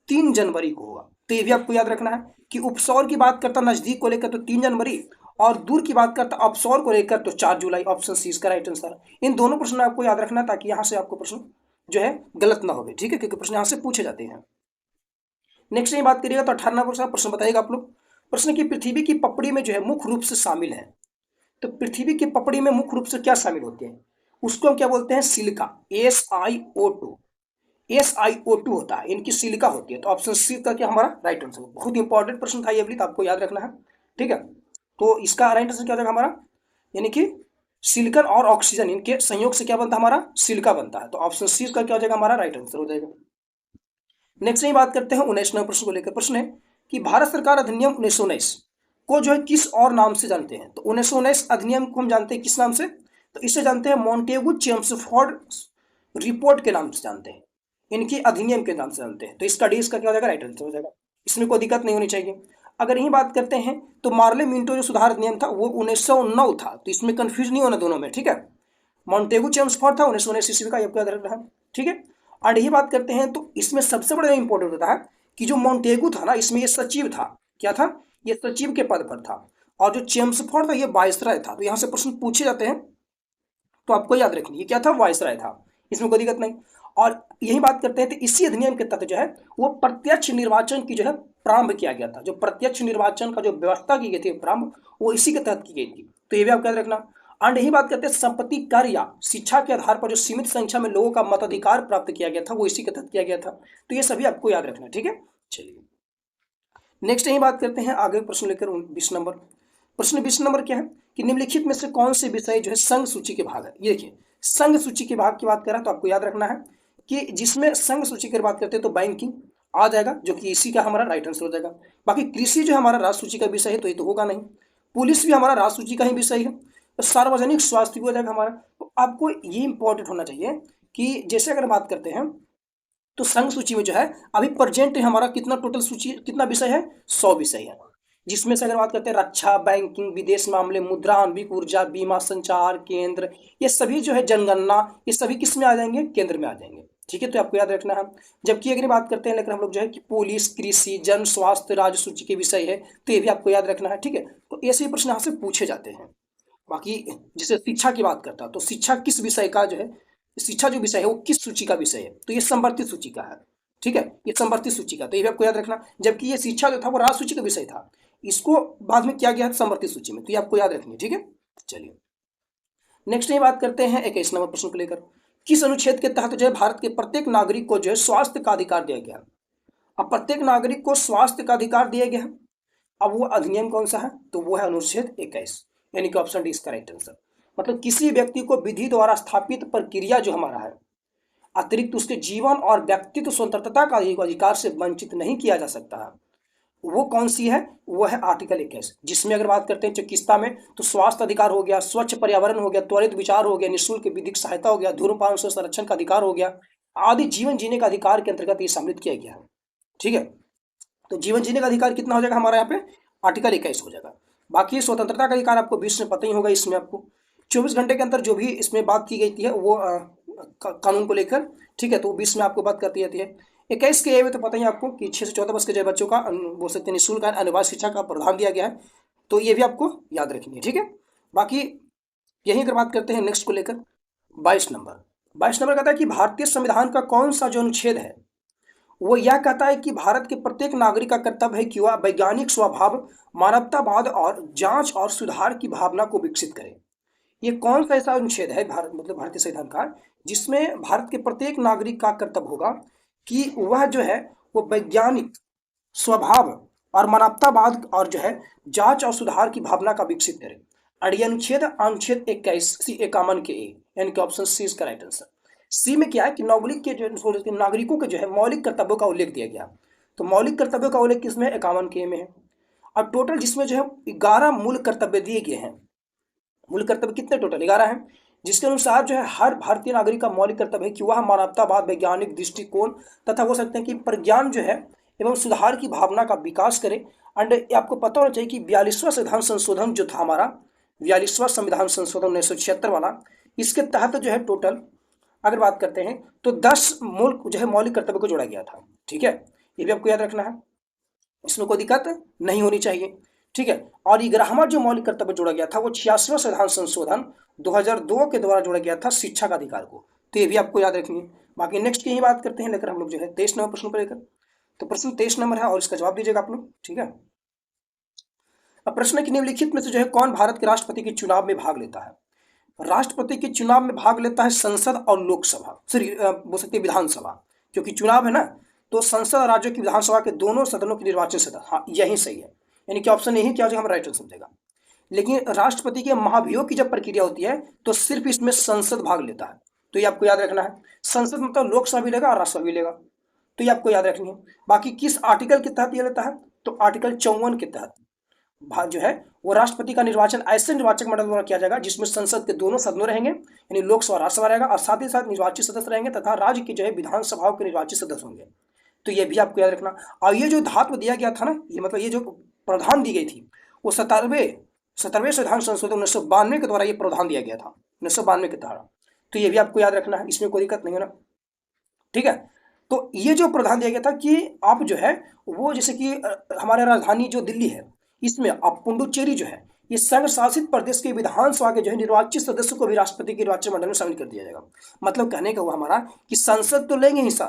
3 जनवरी को होगा। तो ये भी आपको याद रखना है कि उपसौर की बात करता नजदीक को लेकर तो 3 जनवरी, और दूर की बात करता अपसौर को लेकर तो 4 जुलाई। ऑप्शन सी इसका राइट आंसर। इन दोनों प्रश्न आपको याद रखना है ताकि यहाँ से आपको प्रश्न जो है गलत ना हो। ठीक है, क्योंकि प्रश्न यहाँ से पूछे जाते हैं। नेक्स्ट ये बात करिएगा तो 18 प्रश्न बताइएगा आप लोग। प्रश्न की पृथ्वी की पपड़ी में जो है मुख्य रूप से शामिल है। तो पृथ्वी की पपड़ी में मुख्य रूप से क्या शामिल होते हैं? उसको हम क्या बोलते हैं? सिलिका। SiO2। SiO2 होता है, इनकी सिलिका होती है। तो ऑप्शन सी का क्या हमारा राइट आंसर। बहुत इंपॉर्टेंट प्रश्न था ये भी, तो आपको याद रखना है। ठीक है, तो इसका राइट आंसर क्या हो जाएगा हमारा? यानी कि सिलिकन और ऑक्सीजन इनके संयोग से क्या बनता है? हमारा सिलिका बनता है। तो ऑप्शन सी का क्या हो जाएगा? हमारा राइट आंसर हो जाएगा। नेक्स्ट में बात करते हैं 19वें प्रश्न को लेकर। प्रश्न है कि भारत सरकार अधिनियम 1919 को जो है किस और नाम से जानते हैं? तो 1919 अधिनियम को हम जानते हैं किस नाम से? तो इसे जानते हैं मॉन्टेगू चेम्सफोर्ड रिपोर्ट के नाम से जानते हैं, इनकी अधिनियम के नाम से जानते हैं। तो इसका डी इसका क्या हो जाएगा? राइट आंसर हो जाएगा, इसमें कोई दिक्कत नहीं होनी चाहिए। अगर यही बात करते हैं तो मार्ले मिंटो जो सुधार अधिनियम था वो 1909 था, तो इसमें कंफ्यूज नहीं होना दोनों में, ठीक है। मॉन्टेगू चेम्सफोर्ड था 1919 ईस्वी का, आपको याद रखना है, ठीक है। और यही बात करते हैं तो इसमें सबसे बड़ा इंपॉर्टेंट होता है कि जो मॉन्टेगू था ना, इसमें ये सचिव था, क्या था? ये सचिव के पद पर था, और जो चेम्सफोर्ड था ये वायसराय था। तो यहाँ से प्रश्न पूछे जाते हैं तो आपको याद रखनी है क्या था? वायसराय था, इसमें कोई दिक्कत नहीं। और यही बात करते हैं तो इसी अधिनियम के तहत जो है वो प्रत्यक्ष निर्वाचन की जो है प्रारंभ किया गया था। जो प्रत्यक्ष निर्वाचन का जो व्यवस्था की गई थी प्रारंभ, वो इसी के तहत की गई थी, तो ये भी आपको याद रखना। एंड यही बात करते हैं संपत्ति कर या शिक्षा के आधार पर जो सीमित संख्या में लोगों का मताधिकार प्राप्त किया गया था वो इसी के तहत किया गया था, तो ये सभी आपको याद रखना, ठीक है। चलिए नेक्स्ट यही बात करते हैं आगे प्रश्न लेकर 20 नंबर। प्रश्न 20 नंबर क्या है कि निम्नलिखित में से कौन से विषय जो है संघ सूची के भाग है? ये देखिए संघ सूची के भाग की बात करें तो आपको याद रखना है कि जिसमें संघ सूची की बात करते हैं तो बैंकिंग आ जाएगा, जो कि इसी का हमारा राइट आंसर हो जाएगा। बाकी कृषि जो हमारा राष्ट्र सूची का विषय है तो ये तो होगा नहीं। पुलिस भी हमारा राष्ट्र सूची का ही विषय है। तो सार्वजनिक स्वास्थ्य भी हो जाएगा हमारा। तो आपको ये इंपॉर्टेंट होना चाहिए कि जैसे अगर बात करते हैं तो संघ सूची में जो है अभी प्रेजेंट हमारा कितना टोटल सूची कितना विषय है? 100 विषय है, जिसमें से अगर बात करते हैं रक्षा, बैंकिंग, विदेश मामले, मुद्रा, आणविक ऊर्जा, बीमा, संचार, केंद्र, ये सभी जो है जनगणना, ये सभी किस में आ जाएंगे? केंद्र में आ जाएंगे, ठीक है। तो आपको याद रखना है। जबकि अगर बात करते हैं लेकिन हम लोग जो है कि पुलिस, कृषि, जन स्वास्थ्य राज्य सूची के विषय है, तो ये भी आपको याद रखना है, ठीक है। तो ऐसे ही प्रश्न यहाँ से पूछे जाते हैं। बाकी जैसे शिक्षा की बात करता है तो शिक्षा किस विषय का जो है, शिक्षा जो विषय है वो किस सूची का विषय है? तो ये संवर्धित सूची का है, ठीक है, ये संवर्धित सूची का, तो ये भी आपको याद रखना। जबकि ये शिक्षा जो था वो राष्ट्र सूची का विषय था, इसको बाद में किया गया है संवर्धित सूची में, तो ये आपको याद रखनी है, ठीक है। चलिए नेक्स्ट ये बात करते हैं 21 नंबर प्रश्न को लेकर। किस अनुच्छेद के तहत जो है भारत के प्रत्येक नागरिक को जो है स्वास्थ्य का अधिकार दिया गया? अब प्रत्येक नागरिक को स्वास्थ्य का अधिकार दिया गया है, अब वो अधिनियम कौन सा है? तो वो है अनुच्छेद 21, यानी कि ऑप्शन डी इसका राइट आंसर। मतलब किसी व्यक्ति को विधि द्वारा स्थापित प्रक्रिया जो हमारा है अतिरिक्त उसके जीवन और व्यक्तित्व स्वतंत्रता का अधिकार से वंचित नहीं किया जा सकता है, वो कौन सी है? वो है आर्टिकल 21, जिसमें अगर बात करते हैं चिकित्सा में तो स्वास्थ्य अधिकार हो गया, स्वच्छ पर्यावरण हो गया, त्वरित विचार हो गया, निःशुल्क विधिक सहायता हो गया, धूम्रपान से संरक्षण का अधिकार हो गया, आदि जीवन जीने का अधिकार के अंतर्गत ये सम्मिलित किया गया है, ठीक है। तो जीवन जीने का अधिकार कितना हो जाएगा हमारा यहाँ पे? आर्टिकल 21 हो जाएगा। बाकी स्वतंत्रता का अधिकार आपको 20 में पता ही होगा, इसमें आपको 24 घंटे के अंदर जो भी इसमें बात की गई है वो कानून को लेकर, ठीक है, तो 20 में आपको बात करती जाती है। 21 के ए में तो पता ही आपको कि 6 से 14 वर्ष के जो बच्चों का बोल सकते हैं निःशुल्क अनिवार्य शिक्षा का प्रावधान दिया गया है, तो ये भी आपको याद रखनी है, ठीक है। बाकी यही अगर बात करते हैं नेक्स्ट को लेकर 22 नंबर कहता है कि भारतीय संविधान का कौन सा जो अनुच्छेद है वो यह कहता है कि भारत के प्रत्येक नागरिक का कर्तव्य है कि वह वैज्ञानिक स्वभाव, मानवतावाद और जांच और सुधार की भावना को विकसित करे। ये कौन सा ऐसा अनुच्छेद है भारत मतलब भारतीय संविधान का जिसमें भारत के प्रत्येक नागरिक का कर्तव्य होगा कि वह जो है वो वैज्ञानिक स्वभाव और मानवतावाद और जो है जांच और सुधार की भावना का विकसित करे? और ये अनुच्छेद 21 के ए, यानी कि ऑप्शन सी इसका राइट आंसर। सी में क्या है कि नागरिक के जो नागरिकों के जो है मौलिक कर्तव्यों का उल्लेख दिया गया, तो मौलिक कर्तव्यों का उल्लेख किसमें? 51 के में है। और टोटल जिसमें जो है 11 मूल कर्तव्य दिए गए हैं। मूल कर्तव्य कितने? टोटल 11 हैं, जिसके अनुसार जो है हर भारतीय नागरिक का मौलिक कर्तव्य है कि वह मानवतावाद, वैज्ञानिक दृष्टिकोण तथा हो सकते हैं कि प्रज्ञान जो है एवं सुधार की भावना का विकास करे। एंड आपको पता होना चाहिए कि 42वां संविधान संशोधन जो था हमारा, 42वां संविधान संशोधन 1976 वाला, इसके तहत जो है टोटल अगर बात करते हैं तो 10 मूल जो है मौलिक कर्तव्य को जोड़ा गया था, ठीक है। ये भी आपको याद रखना है, इसमें कोई दिक्कत नहीं होनी चाहिए, ठीक है। और 11वां जो मौलिक कर्तव्य जोड़ा गया था वो 86वां संविधान संशोधन 2002 के द्वारा जोड़ा गया था शिक्षा का अधिकार को, तो ये भी आपको याद रखनी है। बाकी नेक्स्ट की ही बात करते हैं लेकर हम लोग जो है 23 नंबर प्रश्न को लेकर। तो प्रश्न 23 नंबर है और इसका जवाब दीजिएगा आप लोग, ठीक है। अब प्रश्न की निम्नलिखित में से जो है कौन भारत के राष्ट्रपति के चुनाव में भाग लेता है? राष्ट्रपति के चुनाव में भाग लेता है संसद और लोकसभा, सॉरी बोल सकते हैं विधानसभा, क्योंकि चुनाव है ना, तो संसद और राज्यों की विधानसभा के दोनों सदनों के निर्वाचन से था। हाँ यही सही है, यानी कि ऑप्शन यही क्या हो जाएगा, हम राइट आंसर समझेगा। लेकिन राष्ट्रपति के महाभियोग की जब प्रक्रिया होती है तो सिर्फ इसमें संसद भाग लेता है, तो ये आपको याद रखना है। संसद मतलब लोकसभा भी लेगा और राज्यसभा भी लेगा, तो ये आपको याद रखनी है। बाकी किस आर्टिकल के तहत ये लेता है, तो आर्टिकल 54 के तहत जो है वो राष्ट्रपति का निर्वाचन ऐसे निर्वाचक मंडल द्वारा किया जाएगा जिसमें संसद के दोनों सदनों रहेंगे, यानी लोकसभा राज्यसभा रहेगा, और साथ ही साथ निर्वाचित सदस्य रहेंगे तथा राज्य की जो है विधानसभाओं के निर्वाचित सदस्य होंगे। तो ये भी आपको याद रखना। और ये जो धातु दिया गया था ना, ये मतलब ये जो प्रावधान दी गई थी वो 17वें संविधान संशोधन 1992 के द्वारा ये प्रावधान दिया गया था, 1992 के द्वारा। तो ये भी आपको याद रखना है, इसमें कोई दिक्कत नहीं है ना, ठीक है। तो ये जो प्रावधान दिया गया था कि आप जो है वो जैसे कि हमारे राजधानी जो दिल्ली है, इसमें अब पुडुचेरी जो है ये संघ शासित प्रदेश के विधानसभा के जो है निर्वाचित सदस्यों को भी राष्ट्रपति के निर्वाचन मंडल में शामिल कर दिया जाएगा। मतलब कहने का हुआ हमारा कि संसद तो लेंगे हिस्सा,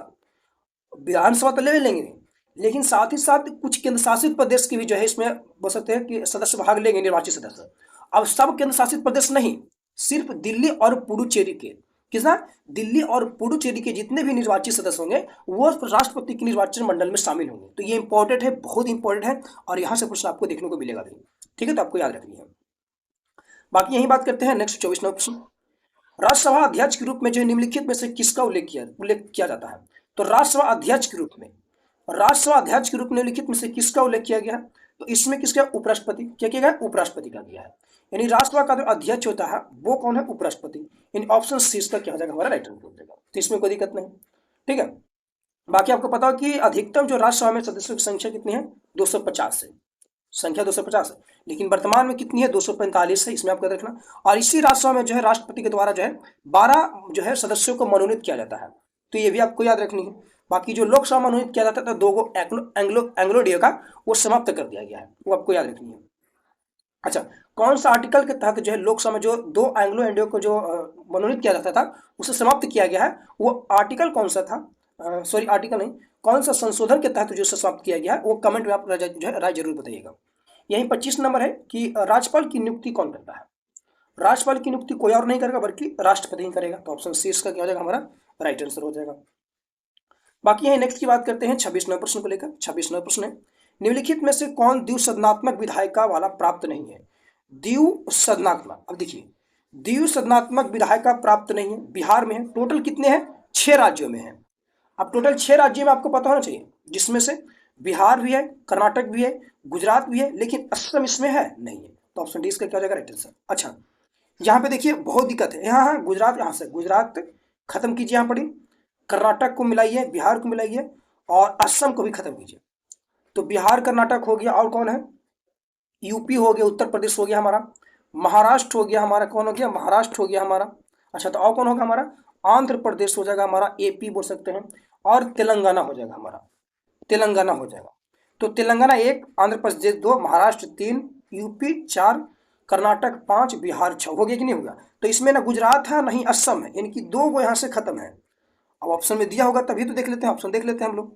विधानसभा तो ले लेंगे, लेकिन साथ ही साथ कुछ केंद्र शासित प्रदेश की भी जो है इसमें बोल सकते हैं कि सदस्य भाग लेंगे, निर्वाचित सदस्य। अब सब केंद्र शासित प्रदेश नहीं, सिर्फ दिल्ली और पुडुचेरी के, कितना, दिल्ली और पुडुचेरी के जितने भी निर्वाचित सदस्य होंगे वो राष्ट्रपति के निर्वाचन मंडल में शामिल होंगे। तो ये इंपॉर्टेंट है, बहुत इंपॉर्टेंट है, और यहाँ से प्रश्न आपको देखने को मिलेगा भी, ठीक है, तो आपको याद रखनी है। बाकी यही बात करते हैं नेक्स्ट 24 नंबर प्रश्न। राज्यसभा अध्यक्ष के रूप में जो निम्नलिखित में से किसका उल्लेख किया जाता है, तो राज्यसभा अध्यक्ष के रूप में, राज्यसभा अध्यक्ष के रूप में निम्नलिखित में से किसका उल्लेख किया गया है, तो इसमें किसका, उपराष्ट्रपति, क्या किया गया, उपराष्ट्रपति का किया है। यानी राज्यसभा का जो अध्यक्ष होता है वो कौन है, उपराष्ट्रपति। यानी ऑप्शन सी इसका क्या हो जाएगा, हमारा राइट आंसर हो जाएगा, तो इसमें कोई दिक्कत नहीं, ठीक है। बाकी आपको पता हो कि अधिकतम जो राज्यसभा में सदस्यों की संख्या कितनी है, 250 है, संख्या 250 है, लेकिन वर्तमान में कितनी है, 245 है, इसमें आपको याद रखना। और इसी राज्यसभा में जो है राष्ट्रपति के द्वारा जो है 12 जो है सदस्यों को मनोनीत किया जाता है, तो ये भी आपको याद रखनी है। बाकी जो लोकसभा मनोनीत किया जाता है, तो 2 एंग्लो इंडिया का वो समाप्त कर दिया गया है, वो आपको याद रखनी है। अच्छा, कौन सा आर्टिकल के तहत जो है लोकसभा में जो 2 एंग्लो इंडिया को जो मनोनीत किया जाता था उसे समाप्त किया गया है, वो आर्टिकल कौन सा था, सॉरी आर्टिकल नहीं, कौन सा संशोधन के तहत जो समाप्त किया गया है, वो कमेंट में आप जो है राय जरूर बताइएगा। यही 25 नंबर है कि राज्यपाल की नियुक्ति कौन करता है, राज्यपाल की नियुक्ति कोई और नहीं करेगा बल्कि राष्ट्रपति ही करेगा, तो ऑप्शन सी इसका क्या हो जाएगा, हमारा राइट आंसर हो जाएगा। बाकी यही नेक्स्ट की बात करते हैं 26 नंबर प्रश्न को लेकर। 26 नंबर प्रश्न है, निम्नलिखित में से कौन द्विसदनात्मक विधायिका वाला प्राप्त नहीं है, द्विसदनात्मक। अब देखिए, द्विसदनात्मक विधायिका प्राप्त नहीं है, बिहार में है, टोटल कितने हैं, 6 राज्यों में है। अब टोटल 6 राज्यों में आपको पता होना चाहिए, जिसमें से बिहार भी है, कर्नाटक भी है, गुजरात भी है, लेकिन असम इसमें है नहीं है, तो ऑप्शन डी इसका क्या हो जाएगा, राइट आंसर। अच्छा, यहाँ पे देखिए बहुत दिक्कत है, यहाँ है गुजरात, यहाँ से गुजरात खत्म कीजिए, यहाँ पड़ी, कर्नाटक को मिलाइए, बिहार को मिलाइए, और असम को भी खत्म कीजिए। तो बिहार कर्नाटक हो गया, और कौन है, यूपी हो गया, उत्तर प्रदेश हो गया हमारा, महाराष्ट्र हो गया हमारा, कौन हो गया, महाराष्ट्र हो गया हमारा। अच्छा, तो और कौन होगा हमारा, आंध्र प्रदेश हो जाएगा हमारा, एपी बोल सकते हैं, और तेलंगाना हो जाएगा हमारा, तेलंगाना हो जाएगा। तो तेलंगाना 1, आंध्र प्रदेश 2, महाराष्ट्र 3, यूपी 4, कर्नाटक 5, बिहार 6, हो गया कि नहीं होगा। तो इसमें ना गुजरात है नहीं असम है, यानी कि 2 वो यहाँ से खत्म है। अब ऑप्शन में दिया होगा तभी तो देख लेते हैं, ऑप्शन देख लेते हैं हम लोग।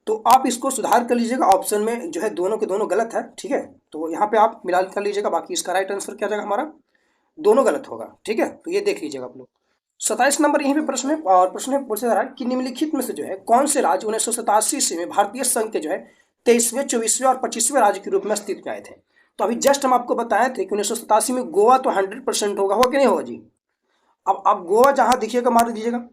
तो आप इसको सुधार कर लीजिएगा, ऑप्शन में जो है दोनों के दोनों गलत है, ठीक है, तो यहाँ पे आप मिला कर लीजिएगा। बाकी इसका राइट आंसर क्या जाएगा हमारा, दोनों गलत होगा, ठीक है, तो ये देख लीजिएगा आप लोग। 27 नंबर यहीं पे प्रश्न है, और प्रश्न पूछा जा रहा है कि निम्नलिखित में से जो है कौन से राज्य 1987 ईस्वी में भारतीय संघ के जो है 23वें, 24वें और 25वें राज्य के रूप में अस्तित्व में आए थे। तो अभी जस्ट हम आपको बताए थे कि 1987 में गोवा तो 100% होगा कि नहीं होगा जी। अब आप गोवा जहाँ दिखिएगा मार दीजिएगा,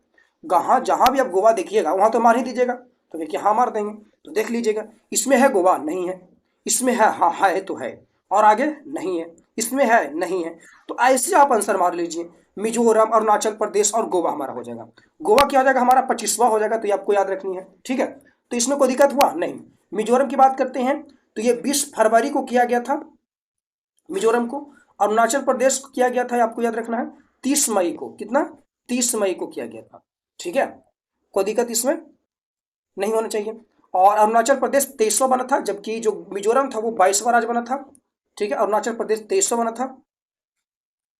जहाँ भी आप गोवा देखिएगा वहाँ तो मार ही दीजिएगा, तो देखिए हाँ मार देंगे, तो देख लीजिएगा, इसमें है गोवा नहीं है, इसमें है हाँ है तो है, और आगे नहीं है, इसमें है नहीं है, तो ऐसे आप आंसर मार लीजिए। मिजोरम, अरुणाचल प्रदेश और गोवा हमारा हो जाएगा। गोवा क्या हो जाएगा हमारा, 25वां हो जाएगा, तो ये आपको याद रखनी है, ठीक है, तो इसमें कोई दिक्कत हुआ नहीं। मिजोरम की बात करते हैं तो ये 20 फरवरी को किया गया था मिजोरम को। अरुणाचल प्रदेश को किया गया था, आपको याद रखना है 30 मई को, कितना, 30 मई को किया गया था, ठीक है, कोई दिक्कत इसमें नहीं होना चाहिए। और अरुणाचल प्रदेश 23वां बना था, जबकि जो मिजोरम था वो 22वां राज्य बना था, ठीक है, अरुणाचल प्रदेश 23वां बना था,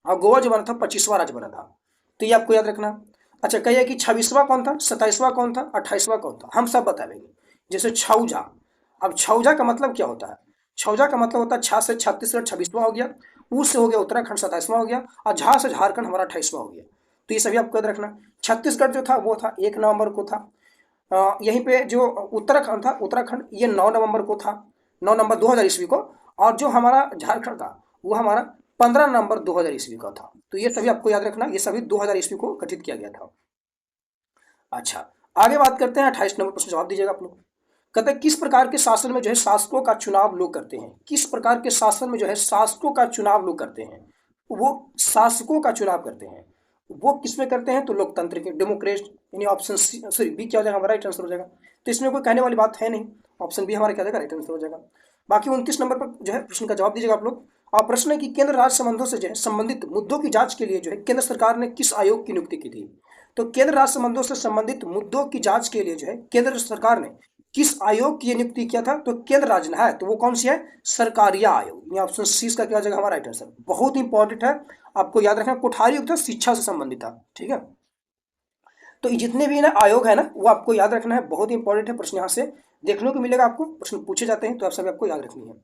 और गोवा जो बना था 25वां राज्य बना था, तो ये आपको याद रखना। अच्छा, कहिए कि 26वां कौन था, 27वां कौन था, 28वां कौन था, हम सब बता देंगे। जैसे छौजा, अब छौजा का मतलब क्या होता है, छौजा का मतलब होता है छा से छत्तीसगढ़ 26वां हो गया, ऊ से हो गया उत्तराखंड 27वां हो गया, और झा से झारखंड हमारा 28वां हो गया, तो ये सभी आपको याद रखना। छत्तीसगढ़ जो था वो था 1 नवंबर को था, यहीं पे जो उत्तराखंड था, उत्तराखंड ये 9 नवंबर को था, 9 नवंबर 2000 ईस्वी को, और जो हमारा झारखंड था वो हमारा 15 नवंबर 2000 ईस्वी का था, तो ये सभी आपको याद रखना, ये सभी 2000 ईस्वी को गठित किया गया था। अच्छा, आगे बात करते हैं 28 नंबर प्रश्न, जवाब दीजिएगा आप लोग। कहते हैं किस प्रकार के शासन में जो है शासकों का चुनाव लोग करते हैं? किस प्रकार के शासन में जो है शासकों का चुनाव लोग करते हैं? वो शासकों का चुनाव करते हैं, वो किसमें करते हैं? तो लोकतंत्र के, डेमोक्रेट, यानी ऑप्शन सी, सॉरी बी क्या हो जाएगा हमारा राइट आंसर हो जाएगा। तो इसमें कोई कहने वाली बात है नहीं, ऑप्शन बी हमारा क्या हो जाएगा राइट आंसर हो जाएगा। बाकी 29 नंबर पर जो है प्रश्न का जवाब दीजिएगा आप लोग। और प्रश्न है कि केंद्र राज्य संबंधों से जो है संबंधित मुद्दों की जांच के लिए जो है केंद्र सरकार ने किस आयोग की नियुक्ति की थी? तो केंद्र राज्य संबंधों से संबंधित मुद्दों की जांच के लिए जो है केंद्र सरकार ने किस आयोग की नियुक्ति किया था? तो केंद्र राज्य ने है, तो वो कौन सी है? सरकारिया आयोग। ये ऑप्शन सी का क्या हो जाएगा हमारा राइट आंसर। बहुत इंपॉर्टेंट है, आपको याद रखना। कोठारी आयोग था, शिक्षा से संबंधित था, ठीक है। तो ये जितने भी ना आयोग है ना, वो आपको याद रखना है, बहुत इंपॉर्टेंट है। प्रश्न यहाँ से देखने को मिलेगा, आपको प्रश्न पूछे जाते हैं, तो आप सभी आपको याद रखनी है।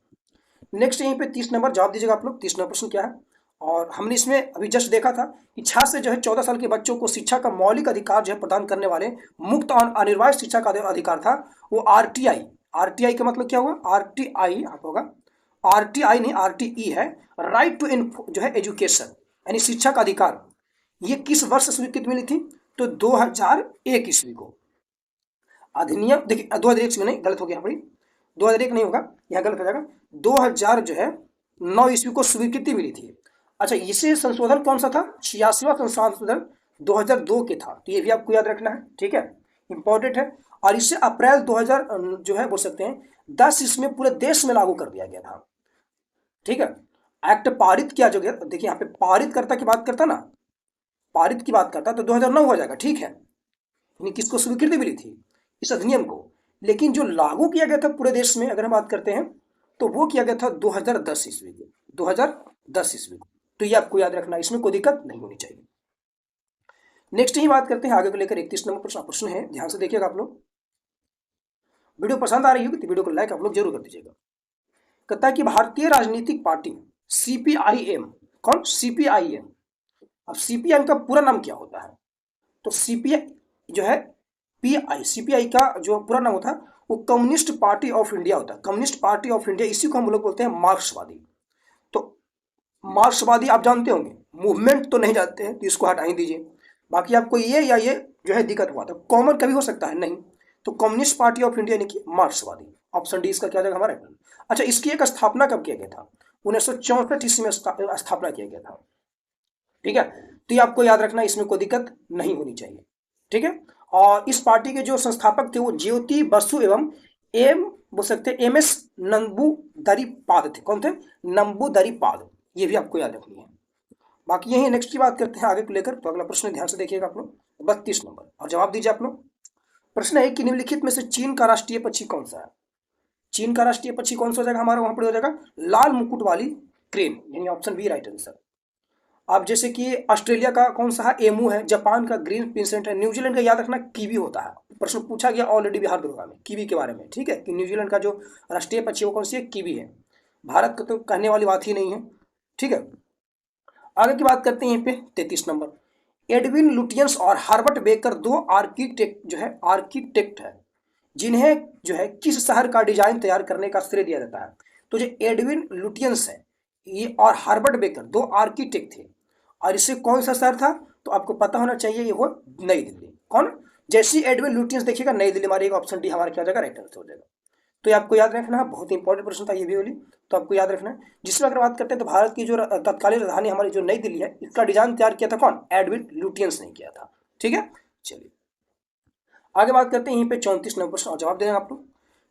नेक्स्ट यहीं पे 30 नंबर जवाब दीजिएगा आप लोग। 30 नंबर प्रश्न क्या है? और हमने इसमें अभी जस्ट देखा था कि 6 से जो है 14 साल के बच्चों को शिक्षा का मौलिक अधिकार जो है प्रदान करने वाले मुक्त और अनिर्वाय शिक्षा का अधिकार था, वो आरटीआई। आरटीआई का मतलब क्या हुआ? आरटीआई होगा, आरटीआई नहीं आरटीई है, राइट टू जो है एजुकेशन, यानी शिक्षा का अधिकार। ये किस वर्ष स्वीकृत मिली थी? तो 2001 ईस्वी को अधिनियम, देखिए 2001 ईस्वी नहीं, गलत हो गया, 2001 नहीं होगा, यहाँ गलत हो जाएगा, 2000 जो है 9 ईस्वी को स्वीकृति मिली थी। अच्छा, इसे संशोधन कौन सा था? 86वां संशोधन 2002 के था, तो ये भी आपको याद रखना है, ठीक है, इंपॉर्टेंट है। और इसे अप्रैल 2000 जो है बोल सकते हैं 10 इसमें पूरे देश में लागू कर दिया गया था, ठीक है। एक्ट पारित किया जो गया, देखिए यहाँ पे पारित करता की बात करता ना, पारित की बात करता तो 2009 हो जाएगा, ठीक है। यानी किसको स्वीकृति मिली थी? इस अधिनियम को। लेकिन जो लागू किया गया था पूरे देश में अगर हम बात करते हैं, तो वो किया गया था 2010 ईस्वी को, 2010 ईस्वी को। तो ये आपको याद रखना, इसमें कोई दिक्कत नहीं होनी चाहिए। नेक्स्ट ही बात करते हैं आगे को लेकर 31 नंबर प्रश्न है, ध्यान से देखिएगा आप लोग। वीडियो पसंद आ रही होगी तो वीडियो को लाइक आप लोग जरूर कर दीजिएगा। कहता है कि भारतीय राजनीतिक पार्टी सीपीआईएम, कौन? सीपीआईएम। अब सीपीआईएम का पूरा नाम क्या होता है? तो सीपीआई जो है पीआई, सीपीआई का जो पूरा नाम होता है वो कम्युनिस्ट पार्टी ऑफ इंडिया होता है। कम्युनिस्ट पार्टी ऑफ इंडिया, इसी को हम लोग बोलते हैं मार्क्सवादी। तो मार्क्सवादी आप जानते होंगे, मूवमेंट तो नहीं जानते हैं, तो इसको हटा ही दीजिए। बाकी आपको ये या ये जो है दिक्कत हुआ था, कॉमन कभी हो सकता है नहीं। तो कम्युनिस्ट पार्टी ऑफ इंडिया यानी कि मार्क्सवादी, ऑप्शन डी इसका क्या जाएगा हमारा। अच्छा, इसकी एक स्थापना कब किया गया था? 1964 ईस्वी में स्थापना किया गया था, ठीक है। तो ये आपको याद रखना, इसमें कोई दिक्कत नहीं होनी चाहिए, ठीक है। और इस पार्टी के जो संस्थापक थे वो ज्योति बसु एवं एम बोल सकते हैं एम एस नंबूदरीपाद थे। कौन थे? नंबूदरीपाद, ये भी आपको याद रखनी है। बाकी यही नेक्स्ट की बात करते हैं आगे को लेकर। तो अगला प्रश्न ध्यान से देखिएगा आप लोग, 32 नंबर, और जवाब दीजिए आप लोग। प्रश्न है कि निम्नलिखित में से चीन का राष्ट्रीय पक्षी कौन सा है? चीन का राष्ट्रीय पक्षी कौन सा हो जाएगा हमारा? वहां पर हो जाएगा लाल मुकुट वाली क्रेन, यानी ऑप्शन बी राइट आंसर। अब जैसे कि ऑस्ट्रेलिया का कौन सा है? एमू है। जापान का ग्रीन पिंसेंट है। न्यूजीलैंड का याद रखना कीवी होता है, प्रश्न पूछा गया ऑलरेडी बिहार दुर्गा में कीवी के बारे में, ठीक है, कि न्यूजीलैंड का जो राष्ट्रीय पक्षी वो कौन सी है? कीवी है। भारत का तो कहने वाली बात ही नहीं है, ठीक है। आगे की बात करते हैं यहीं पे 33 नंबर। एडविन लुटियंस और हार्बर्ट बेकर दो आर्किटेक्ट है जिन्हें जो है किस शहर का डिजाइन तैयार करने का श्रेय दिया जाता है? तो जो एडविन लुटियंस है ये और हार्बर्ट बेकर दो आर्किटेक्ट थे, और इससे कौन सा शहर था? तो आपको पता होना चाहिए, ये हो नई दिल्ली। कौन? जैसी एडविन लुटियंस देखिएगा नई दिल्ली मारिएगा, ऑप्शन डी हमारा क्या हो जाएगा राइट आंसर हो जाएगा। तो ये आपको याद रखना है, बहुत इंपॉर्टेंट प्रश्न था ये भी वाली, तो आपको याद रखना है। जिसमें अगर बात करते हैं तो भारत की जो तत्कालीन राजधानी हमारी जो नई दिल्ली है, इसका डिजाइन तैयार किया था कौन? एडविन लुटियंस ने किया था, ठीक है। चलिए आगे बात करते हैं यहीं पे 34 नंबर प्रश्न, और जवाब देंगे आप लोग।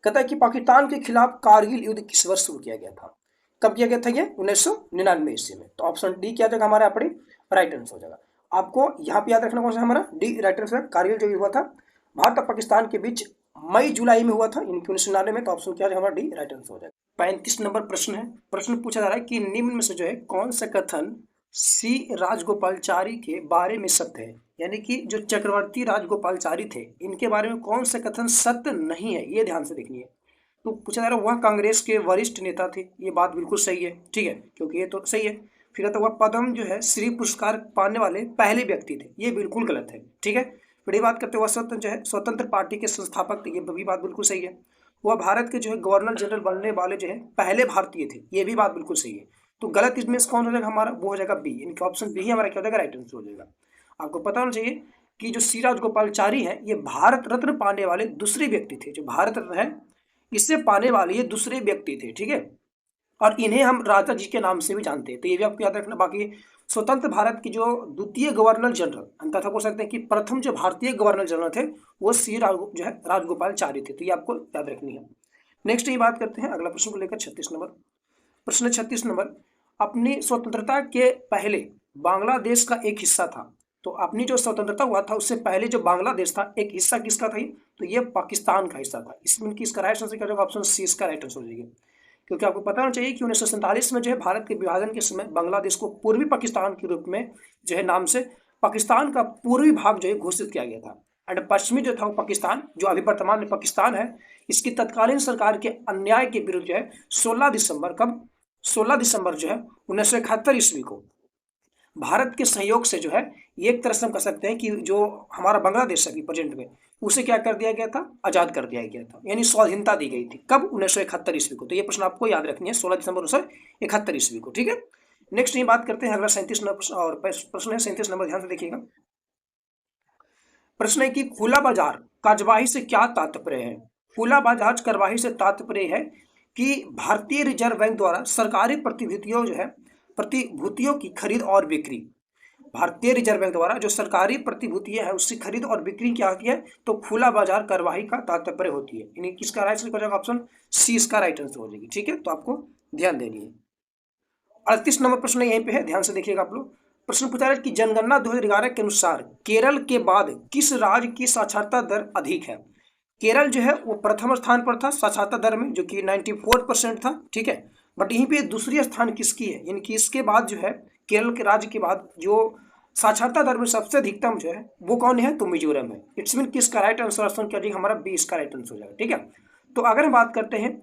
कहता है कि पाकिस्तान के खिलाफ कारगिल युद्ध किस वर्ष शुरू किया गया था? कब किया गया था ये? 1999 ईस्वी में। तो ऑप्शन डी क्या जाएगा हमारा अपने राइट आंसर हो जाएगा। आपको यहाँ पे याद रखना कौन सा हमारा डी राइट आंसर। कारगिल जो हुआ था भारत और पाकिस्तान के बीच मई जुलाई में हुआ था, इनकी 1999 में। तो ऑप्शन क्या है हमारा डी राइट आंसर हो जाएगा। 35 नंबर प्रश्न है। प्रश्न पूछा जा रहा है कि निम्न में से जो है कौन सा कथन सी राजगोपालचारी के बारे में सत्य है? यानी कि जो चक्रवर्ती राजगोपालचारी थे इनके बारे में कौन सा कथन सत्य नहीं है, ये ध्यान से देखनी है। तो पूछा जा रहा है वह कांग्रेस के वरिष्ठ नेता थे, ये बात बिल्कुल सही है, ठीक है, क्योंकि ये तो सही है। फिर तो वह पद्म जो है श्री पुरस्कार पाने वाले पहले व्यक्ति थे, ये बिल्कुल गलत है, ठीक है। फिर ये बात करते वह स्वतंत्र पार्टी के संस्थापक थे, ये भी बात बिल्कुल सही है। वह भारत के जो है गवर्नर जनरल बनने वाले जो है पहले भारतीय थे, ये भी बात बिल्कुल सही है। तो गलत इसमें कौन हो जाएगा हमारा? वो हो जाएगा बी, इनका ऑप्शन बी ही हमारा क्या हो जाएगा राइट आंसर हो जाएगा। आपको पता होना चाहिए कि जो सी राजगोपालचारी हैं ये भारत रत्न पाने वाले दूसरे व्यक्ति थे। जो भारत रत्न है इससे पाने वाले ये दूसरे व्यक्ति थे, ठीक है। और इन्हें हम राजा जी के नाम से भी जानते हैं, तो ये भी आपको याद रखना। बाकी स्वतंत्र भारत की जो द्वितीय गवर्नर जनरल तथा बोल सकते हैं कि प्रथम जो भारतीय गवर्नर जनरल थे वो सी जो है राजगोपालचारी थे, तो ये आपको याद रखनी है। नेक्स्ट ये बात करते हैं अगला प्रश्न को लेकर 36 नंबर। प्रश्न 36 नंबर, अपनी स्वतंत्रता के पहले बांग्लादेश का एक हिस्सा था। तो अपनी जो स्वतंत्रता हुआ था उससे पहले जो बांग्लादेश था एक हिस्सा किसका था? तो ये पाकिस्तान का हिस्सा था। इसमें किसका राइट आंसर क्या होगा? ऑप्शन सी इसका राइट आंसर हो जाएगा। क्योंकि आपको पता होना चाहिए कि 1947 में जो है भारत के विभाजन के समय बांग्लादेश को पूर्वी पाकिस्तान के रूप में जो है नाम से पाकिस्तान का पूर्वी भाग जो है घोषित किया गया था। एंड पश्चिमी जो था वो पाकिस्तान, जो अभी वर्तमान में पाकिस्तान है, इसकी तत्कालीन सरकार के अन्याय के विरुद्ध जो है 16 दिसंबर कब 16 दिसंबर जो है 1971 ईस्वी को भारत के सहयोग से जो है एक तरह से हम कह सकते हैं कि जो हमारा बांग्लादेश है प्रेजेंट में उसे क्या कर दिया गया था? आजाद कर दिया गया था, यानी स्वाधीनता दी गई थी। कब? 1971 ईस्वी को। तो ये प्रश्न आपको याद रखनी है, 16 दिसंबर 1971 ईस्वी को, ठीक है। नेक्स्ट ये बात करते हैं अगला 37 नंबर प्रश्न, और प्रश्न है 37 नंबर, ध्यान से देखिएगा। प्रश्न है कि खुला बाजार कार्यवाही से क्या तात्पर्य है? खुला बाजार कार्यवाही से तात्पर्य है कि भारतीय रिजर्व बैंक द्वारा सरकारी प्रतिभूतियों जो है प्रतिभूतियों की खरीद और बिक्री, भारतीय रिजर्व बैंक द्वारा जो सरकारी प्रतिभूतियां हैं उसकी खरीद और बिक्री क्या होती है? तो खुला बाजार कार्यवाही का तात्पर्य होती है। यानी किसका राइट आंसर हो जाएगा? ऑप्शन सी इसका राइट आंसर हो जाएगी, ठीक है। तो आपको ध्यान देनी है। 38 नंबर प्रश्न यहीं पे है, ध्यान से देखिएगा आप लोग। प्रश्न पूछा है कि जनगणना 2011 के अनुसार केरल के बाद किस राज्य की साक्षरता दर अधिक है? केरल जो है वो प्रथम स्थान पर था साक्षरता दर में, जो कि 94% था, ठीक है। बट यहीं पे दूसरी स्थान किसकी है? यानी कि इसके बाद जो है केरल के राज्य के बाद जो साक्षरता दर में सबसे अधिकतम जो है वो कौन है? तो मिजोरम है। इट्स मीन किसका राइट आंसर ऑप्शन क्या हमारा बी इसका राइट आंसर हो जाएगा, ठीक है। तो अगर हम बात करते हैं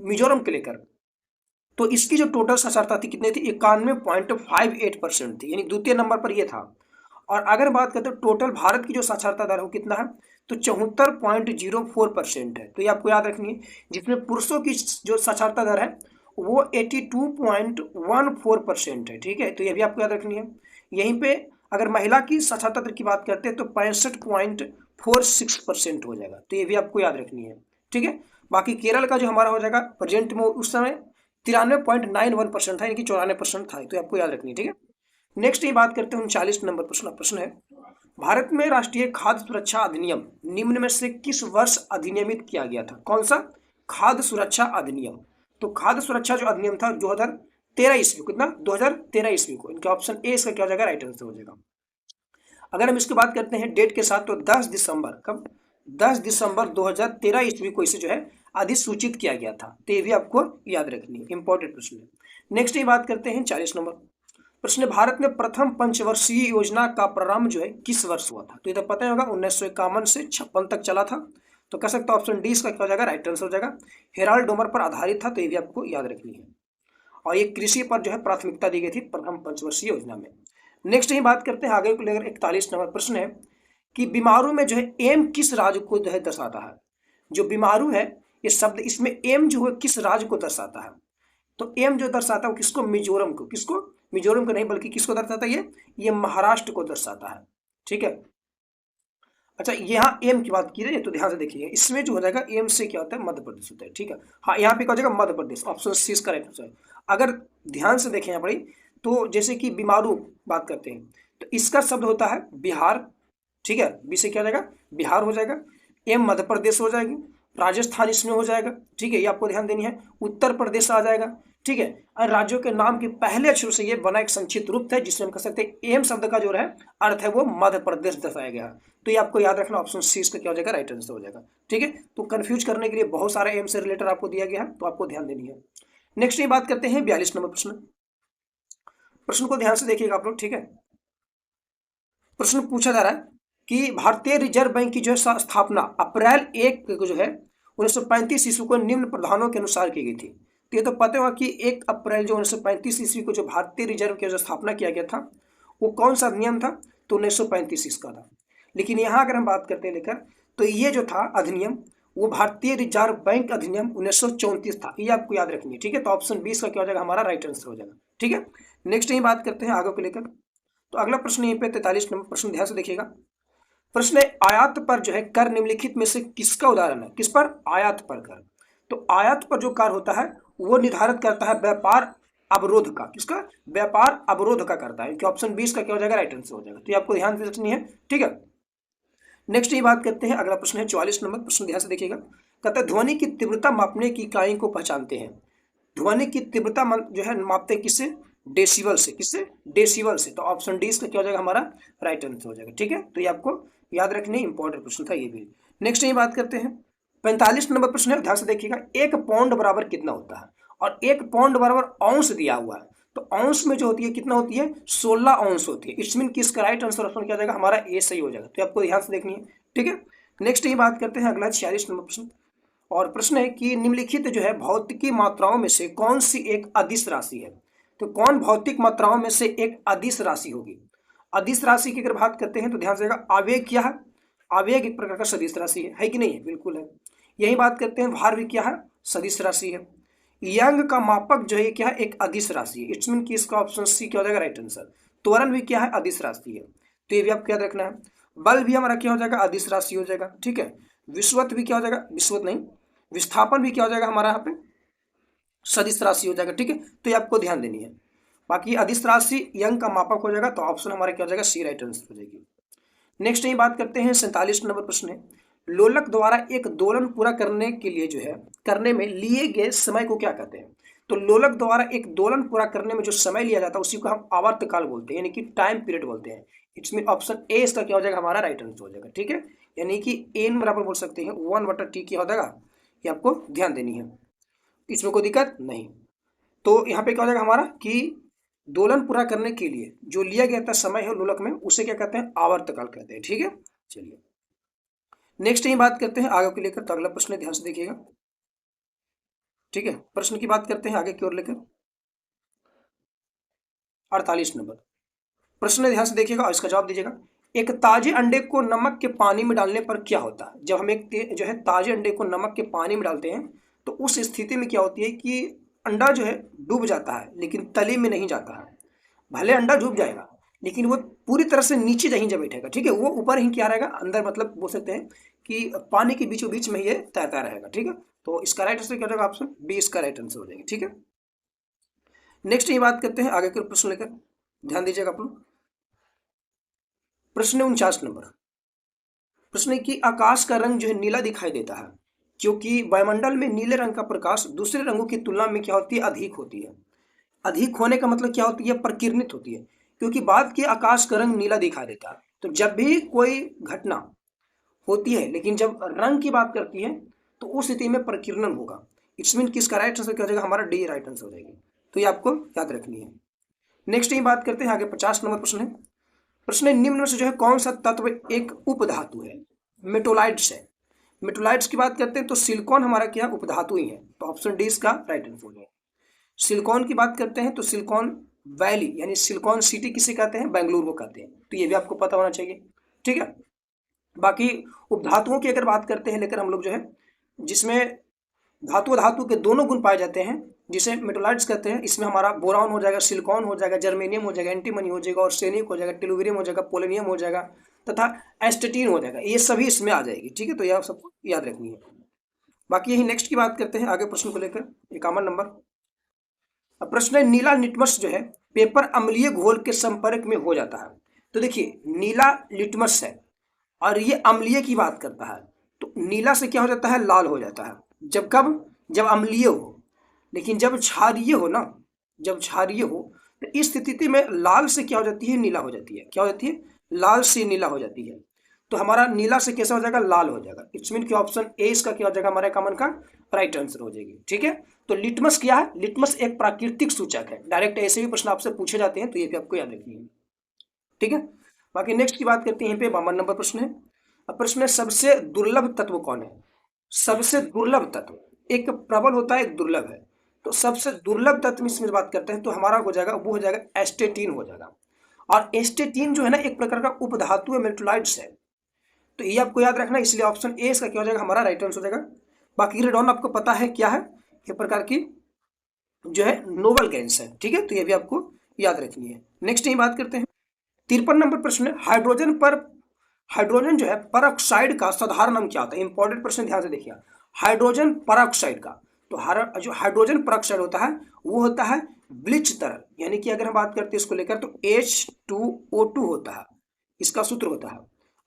मिजोरम के लेकर, तो इसकी जो टोटल साक्षरता थी कितनी थी? 91.58% थी, यानी द्वितीय नंबर पर यह था। और अगर बात करते हैं टोटल भारत की जो साक्षरता दर है वो कितना है? तो 74.04% है। तो ये आपको याद रखनी है, जिसमें पुरुषों की जो साक्षरता दर है वो 82.14% है, ठीक है। तो ये भी आपको याद रखनी है। यहीं पे अगर महिला की साक्षरता दर की बात करते हैं तो 65.46% हो जाएगा। तो ये भी आपको याद रखनी है, ठीक है। बाकी केरल का जो हमारा हो जाएगा प्रेजेंट में उस समय 93.91% था, यानी कि 94% था। तो आपको याद रखनी है, ठीक है। नेक्स्ट ये बात करते हैं 39 नंबर प्रश्न है, भारत में राष्ट्रीय खाद्य सुरक्षा अधिनियम निम्न में से किस वर्ष अधिनियमित किया गया था? कौन सा? खाद्य सुरक्षा अधिनियम। तो खाद्य सुरक्षा जो अधिनियम था 2013 ईस्वी, कितना? 2013 ईस्वी को। इनका ऑप्शन ए इसका क्या हो जाएगा? राइट आंसर हो जाएगा। अगर हम इसकी बात करते हैं डेट के साथ, तो 10 दिसंबर, कब? 10 दिसंबर 2013 ईस्वी को इसे जो है अधिसूचित किया गया था। तो ये भी आपको याद रखनी है, इंपॉर्टेंट प्रश्न है। नेक्स्ट ये बात करते हैं 40 नंबर प्रश्न, भारत में प्रथम पंचवर्षीय योजना का प्रारंभ जो है किस वर्ष हुआ था? तो ये तो पता ही होगा, 1951 से 56 तक चला था। तो कह सकते हो ऑप्शन डी इसका क्या हो जाएगा? राइट आंसर हो जाएगा। हेराल्ड डोमर पर आधारित था, तो ये भी आपको याद रखनी है। और ये कृषि पर जो है प्राथमिकता दी गई थी प्रथम पंचवर्षीय योजना में। नेक्स्ट ही बात करते हैं आगे को लेकर 41 नंबर प्रश्न है कि बीमारू में जो है एम किस राज्य को जो है दर्शाता है? जो बीमारू है ये शब्द, इसमें एम जो है किस राज्य को दर्शाता है? तो एम जो दर्शाता है वो किसको? मिजोरम को। किसको? मिजोरम को नहीं, बल्कि किसको दर्शाता है? ये महाराष्ट्र को दर्शाता है, ठीक है। अच्छा, यहाँ एम की बात की है तो ध्यान से देखिए, इसमें जो हो जाएगा एम से क्या होता है? मध्य प्रदेश होता है, ठीक है। हाँ, यहाँ पे क्या हो जाएगा? मध्य प्रदेश। ऑप्शन सी इसका राइट आंसर है। अगर ध्यान से देखें यहाँ पर, तो जैसे कि बीमारू बात करते हैं तो इसका शब्द होता है बिहार, ठीक है। बी से क्या हो जाएगा? बिहार हो जाएगा। एम मध्य प्रदेश हो जाएगी। राजस्थान इसमें हो जाएगा, ठीक है, ये आपको ध्यान देनी है। उत्तर प्रदेश आ जाएगा, ठीक है। और राज्यों के नाम के पहले अक्षर से ये बना एक संक्षिप्त रूप है, जिसमें हम कह सकते हैं एम शब्द का जो है अर्थ है वो मध्य प्रदेश दर्शाया गया। तो ये आपको याद रखना, ऑप्शन सी इसका क्या हो जाएगा? राइट आंसर हो जाएगा, ठीक है। तो कंफ्यूज करने के लिए बहुत सारे एम से रिलेटेड आपको दिया गया है, तो आपको ध्यान देनी है। नेक्स्ट ये बात करते हैं 42 नंबर प्रश्न को ध्यान से देखिएगा आप लोग, ठीक है। प्रश्न पूछा जा रहा है कि भारतीय रिजर्व बैंक की जो है स्थापना अप्रैल 1 को जो है 1935 ईस्वी को निम्न प्रावधानों के अनुसार की गई थी। तो ये तो पता होगा कि 1 अप्रैल जो 1935 ईस्वी को जो भारतीय रिजर्व की जो स्थापना किया गया था वो कौन सा अधिनियम था? तो 1935 इसका था। लेकिन यहाँ अगर हम बात करते हैं लेकर, तो ये जो था अधिनियम वो भारतीय रिजर्व बैंक अधिनियम 1934 था, ये आपको याद रखनी है, ठीक है। तो ऑप्शन 20 का क्या हो जाएगा? हमारा राइट आंसर हो जाएगा, ठीक है। नेक्स्ट यही बात करते हैं आगे को लेकर। तो अगला प्रश्न यहीं पे 43 नंबर प्रश्न ध्यान से देखिएगा। प्रश्न है आयात पर जो है कर निम्नलिखित में से किसका उदाहरण है? किस पर? आयात पर कर। तो आयात पर जो कर होता है वो निर्धारित करता है व्यापार अवरोध का। किसका? व्यापार अवरोध का करता है। ऑप्शन 20 का क्या हो जाएगा? राइट आंसर हो जाएगा। तो ये आपको ध्यान से रखनी है, ठीक है। नेक्स्ट ये बात करते हैं, अगला प्रश्न है 44 नंबर प्रश्न ध्यान से देखिएगा। कहता है ध्वनि की तीव्रता मापने की इकाई को पहचानते हैं। ध्वनि की तीव्रता जो है मापते हैं किससे? डेसिबल से। किससे? डेसिबल से। तो ऑप्शन डी इसका क्या हो जाएगा? हमारा राइट आंसर हो जाएगा, ठीक है। तो ये आपको याद रखने इंपॉर्टेंट प्रश्न था ये भी। नेक्स्ट ये बात करते हैं 45 नंबर प्रश्न है, ध्यान से देखिएगा। एक पाउंड बराबर कितना होता है? और एक पाउंड बराबर औंस दिया हुआ है। तो औंस में जो होती है कितना होती है? 16 औंस होती है। इट्स मीन कि इसका राइट आंसर ऑप्शन क्या हो जाएगा? हमारा ए सही हो जाएगा। तो आपको ध्यान से देखनी है, ठीक है। नेक्स्ट ये बात करते हैं अगला 46 नंबर प्रश्न। और प्रश्न है कि निम्नलिखित जो है भौतिकी मात्राओं में से कौन सी एक अदिश राशि है? तो कौन भौतिक मात्राओं में से एक अदिश राशि होगी? अदिश राशि की अगर बात करते हैं तो ध्यान से देखिएगा, आवेग क्या है? आवेग एक प्रकार का सदिश राशि है कि नहीं है? बिल्कुल है। यही बात करते हैं भार भी क्या है? सदिश राशि है। यंग का मापक जो है क्या है? एक अदिश राशि है। इट्स मीन कि इसका ऑप्शन सी क्या हो जाएगा? Right answer. त्वरण भी क्या है? अदिश राशि है। तो ये भी आपको याद रखना है। बल भी हमारा क्या हो जाएगा? अदिश राशि हो जाएगा, ठीक है। विश्वत भी क्या हो जाएगा? विश्वत नहीं, विस्थापन भी क्या हो जाएगा हमारा यहाँ पे? सदिश राशि हो जाएगा, ठीक है। तो ये आपको ध्यान देनी है। बाकी अदिश राशि यंग का मापक हो जाएगा। तो ऑप्शन हमारा क्या हो जाएगा? सी राइट आंसर हो जाएगी। नेक्स्ट ये बात करते हैं 47 नंबर प्रश्न है। लोलक द्वारा एक दोलन पूरा करने के लिए जो है करने में लिए गए समय को क्या कहते हैं? तो लोलक द्वारा एक दोलन पूरा करने में जो समय लिया जाता है उसी को हम आवर्तकाल बोलते हैं, यानी कि टाइम पीरियड बोलते हैं। इट्स मीन ऑप्शन ए इसका क्या हो जाएगा? हमारा राइट आंसर हो जाएगा, ठीक है। यानी कि एन बराबर बोल सकते हैं 1/t क्या हो जाएगा? ये आपको ध्यान देनी है, इसमें कोई दिक्कत नहीं। तो यहाँ पे क्या हो जाएगा हमारा कि दोलन पूरा करने के लिए जो लिया गया था समय है लोलक में, उसे क्या कहते हैं? आवर्तकाल कहते हैं, ठीक है। चलिए नेक्स्ट ही बात करते हैं आगे को लेकर। तो अगला प्रश्न ध्यान से देखिएगा, ठीक है। प्रश्न की बात करते हैं आगे की ओर लेकर। 48 नंबर प्रश्न ध्यान से देखिएगा और इसका जवाब दीजिएगा। एक ताजे अंडे को नमक के पानी में डालने पर क्या होता है? जब हम एक जो है ताजे अंडे को नमक के पानी में डालते हैं तो उस स्थिति में क्या होती है कि अंडा जो है डूब जाता है लेकिन तली में नहीं जाता है। भले अंडा डूब जाएगा लेकिन वो पूरी तरह से नीचे नहीं जा बैठेगा, ठीक है। वो ऊपर ही क्या रहेगा? अंदर, मतलब बोल सकते हैं कि पानी के बीचों बीच में ये तैरता रहेगा, ठीक है। तो इसका राइट आंसर क्या हो जाएगा? ऑप्शन बी इसका राइट आंसर हो जाएगा, ठीक है। नेक्स्ट ये बात करते हैं आगे के प्रश्न लेकर, ध्यान दीजिएगा आप लोग। प्रश्न 49 नंबर प्रश्न है कि आकाश का रंग जो है नीला दिखाई देता है क्योंकि वायुमंडल में नीले रंग का प्रकाश दूसरे रंगों की तुलना में क्या होती है? अधिक होती है। अधिक होने का मतलब क्या होती है? प्रकीर्णित होती है। क्योंकि बात की आकाश का रंग नीला दिखाई देता है, तो जब भी कोई घटना होती है लेकिन जब रंग की बात करती है तो उस स्थिति में प्रकीर्णन होगा। इट्स मीन किसका राइट आंसर क्या हो जाएगा? हमारा डी राइट आंसर हो जाएगी। तो ये आपको याद रखनी है। नेक्स्ट ये बात करते हैं आगे 50 नंबर प्रश्न है। प्रश्न है निम्न में से जो है कौन सा तत्व एक उपधातु है? मेटोलाइट्स है। मेटोलाइट्स की बात करते हैं तो सिलिकॉन हमारा क्या उपधातु ही है। तो ऑप्शन डी इसका राइट आंसर हो जाएगा। सिलिकॉन की बात करते हैं तो सिलिकॉन वैली यानी सिलिकॉन सिटी किसे कहते हैं? बेंगलुरु को कहते हैं। तो ये भी आपको पता होना चाहिए, ठीक है। बाकी उपधातुओं की अगर बात करते हैं लेकर हम लोग जो है जिसमें धातु धातु के दोनों गुण पाए जाते हैं जिसे मेटोलाइट्स कहते हैं, इसमें हमारा बोरान हो जाएगा, सिलिकॉन हो जाएगा, जर्मेनियम हो जाएगा, एंटीमनी हो जाएगा, और सेनिक हो जाएगा, टेलुवेरियम हो जाएगा, पोलोनियम हो जाएगा तथा एस्टेटीन हो जाएगा। ये सभी इसमें आ जाएगी, ठीक है। तो यह सबको याद रखनी है। बाकी यही नेक्स्ट की बात करते हैं आगे प्रश्न को लेकर 51 नंबर। अब प्रश्न है नीला लिटमस जो है पेपर अम्लीय घोल के संपर्क में हो जाता है। तो देखिए नीला लिटमस है और ये अम्लीय की बात करता है। तो नीला से क्या हो जाता है? लाल हो जाता है। जब कब? जब अम्लीय हो। लेकिन जब क्षारीय हो ना, जब क्षारीय हो तो इस स्थिति में लाल से क्या हो जाती है? नीला हो जाती है। क्या हो जाती है? लाल से नीला हो जाती है। तो हमारा नीला से कैसा हो जाएगा? लाल हो जाएगा। इट्स मीन कि ऑप्शन ए इसका क्या हो जाएगा? हमारे कॉमन का राइट आंसर हो जाएगी, ठीक है। तो लिटमस क्या है? लिटमस एक प्राकृतिक सूचक है। डायरेक्ट ऐसे भी प्रश्न आपसे पूछे जाते हैं तो ये भी आपको याद रखनी है, ठीक है। बाकी नेक्स्ट की बात करते हैं, यहाँ पे 52 नंबर प्रश्न है। अब प्रश्न है सबसे दुर्लभ तत्व कौन है? सबसे दुर्लभ तत्व, एक प्रबल होता है एक दुर्लभ है। तो सबसे दुर्लभ तत्व इसमें बात करते हैं तो हमारा हो जाएगा, वो हो जाएगा एस्टेटीन हो जाएगा। और एस्टेटीन जो है ना एक प्रकार का उपधातु है, मेटोलाइट्स है। तो ये आपको याद रखना, इसलिए ऑप्शन ए इसका क्या हो जाएगा? हमारा राइट आंसर हो जाएगा। बाकी रेडॉन आपको पता है क्या है? एक प्रकार की जो है नोबल गैस है, ठीक है। तो ये भी आपको याद रखनी है। नेक्स्ट यही बात करते हैं 53 नंबर प्रश्न है, हाइड्रोजन जो है परऑक्साइड का साधारण नाम क्या होता है? इंपॉर्टेंट प्रश्न, ध्यान से देखिए। हाइड्रोजन परऑक्साइड का, तो जो हाइड्रोजन परऑक्साइड होता है वो होता है ब्लीच तरल, यानी कि अगर हम बात करते हैं इसको लेकर तो H2O2 होता है, इसका सूत्र होता है।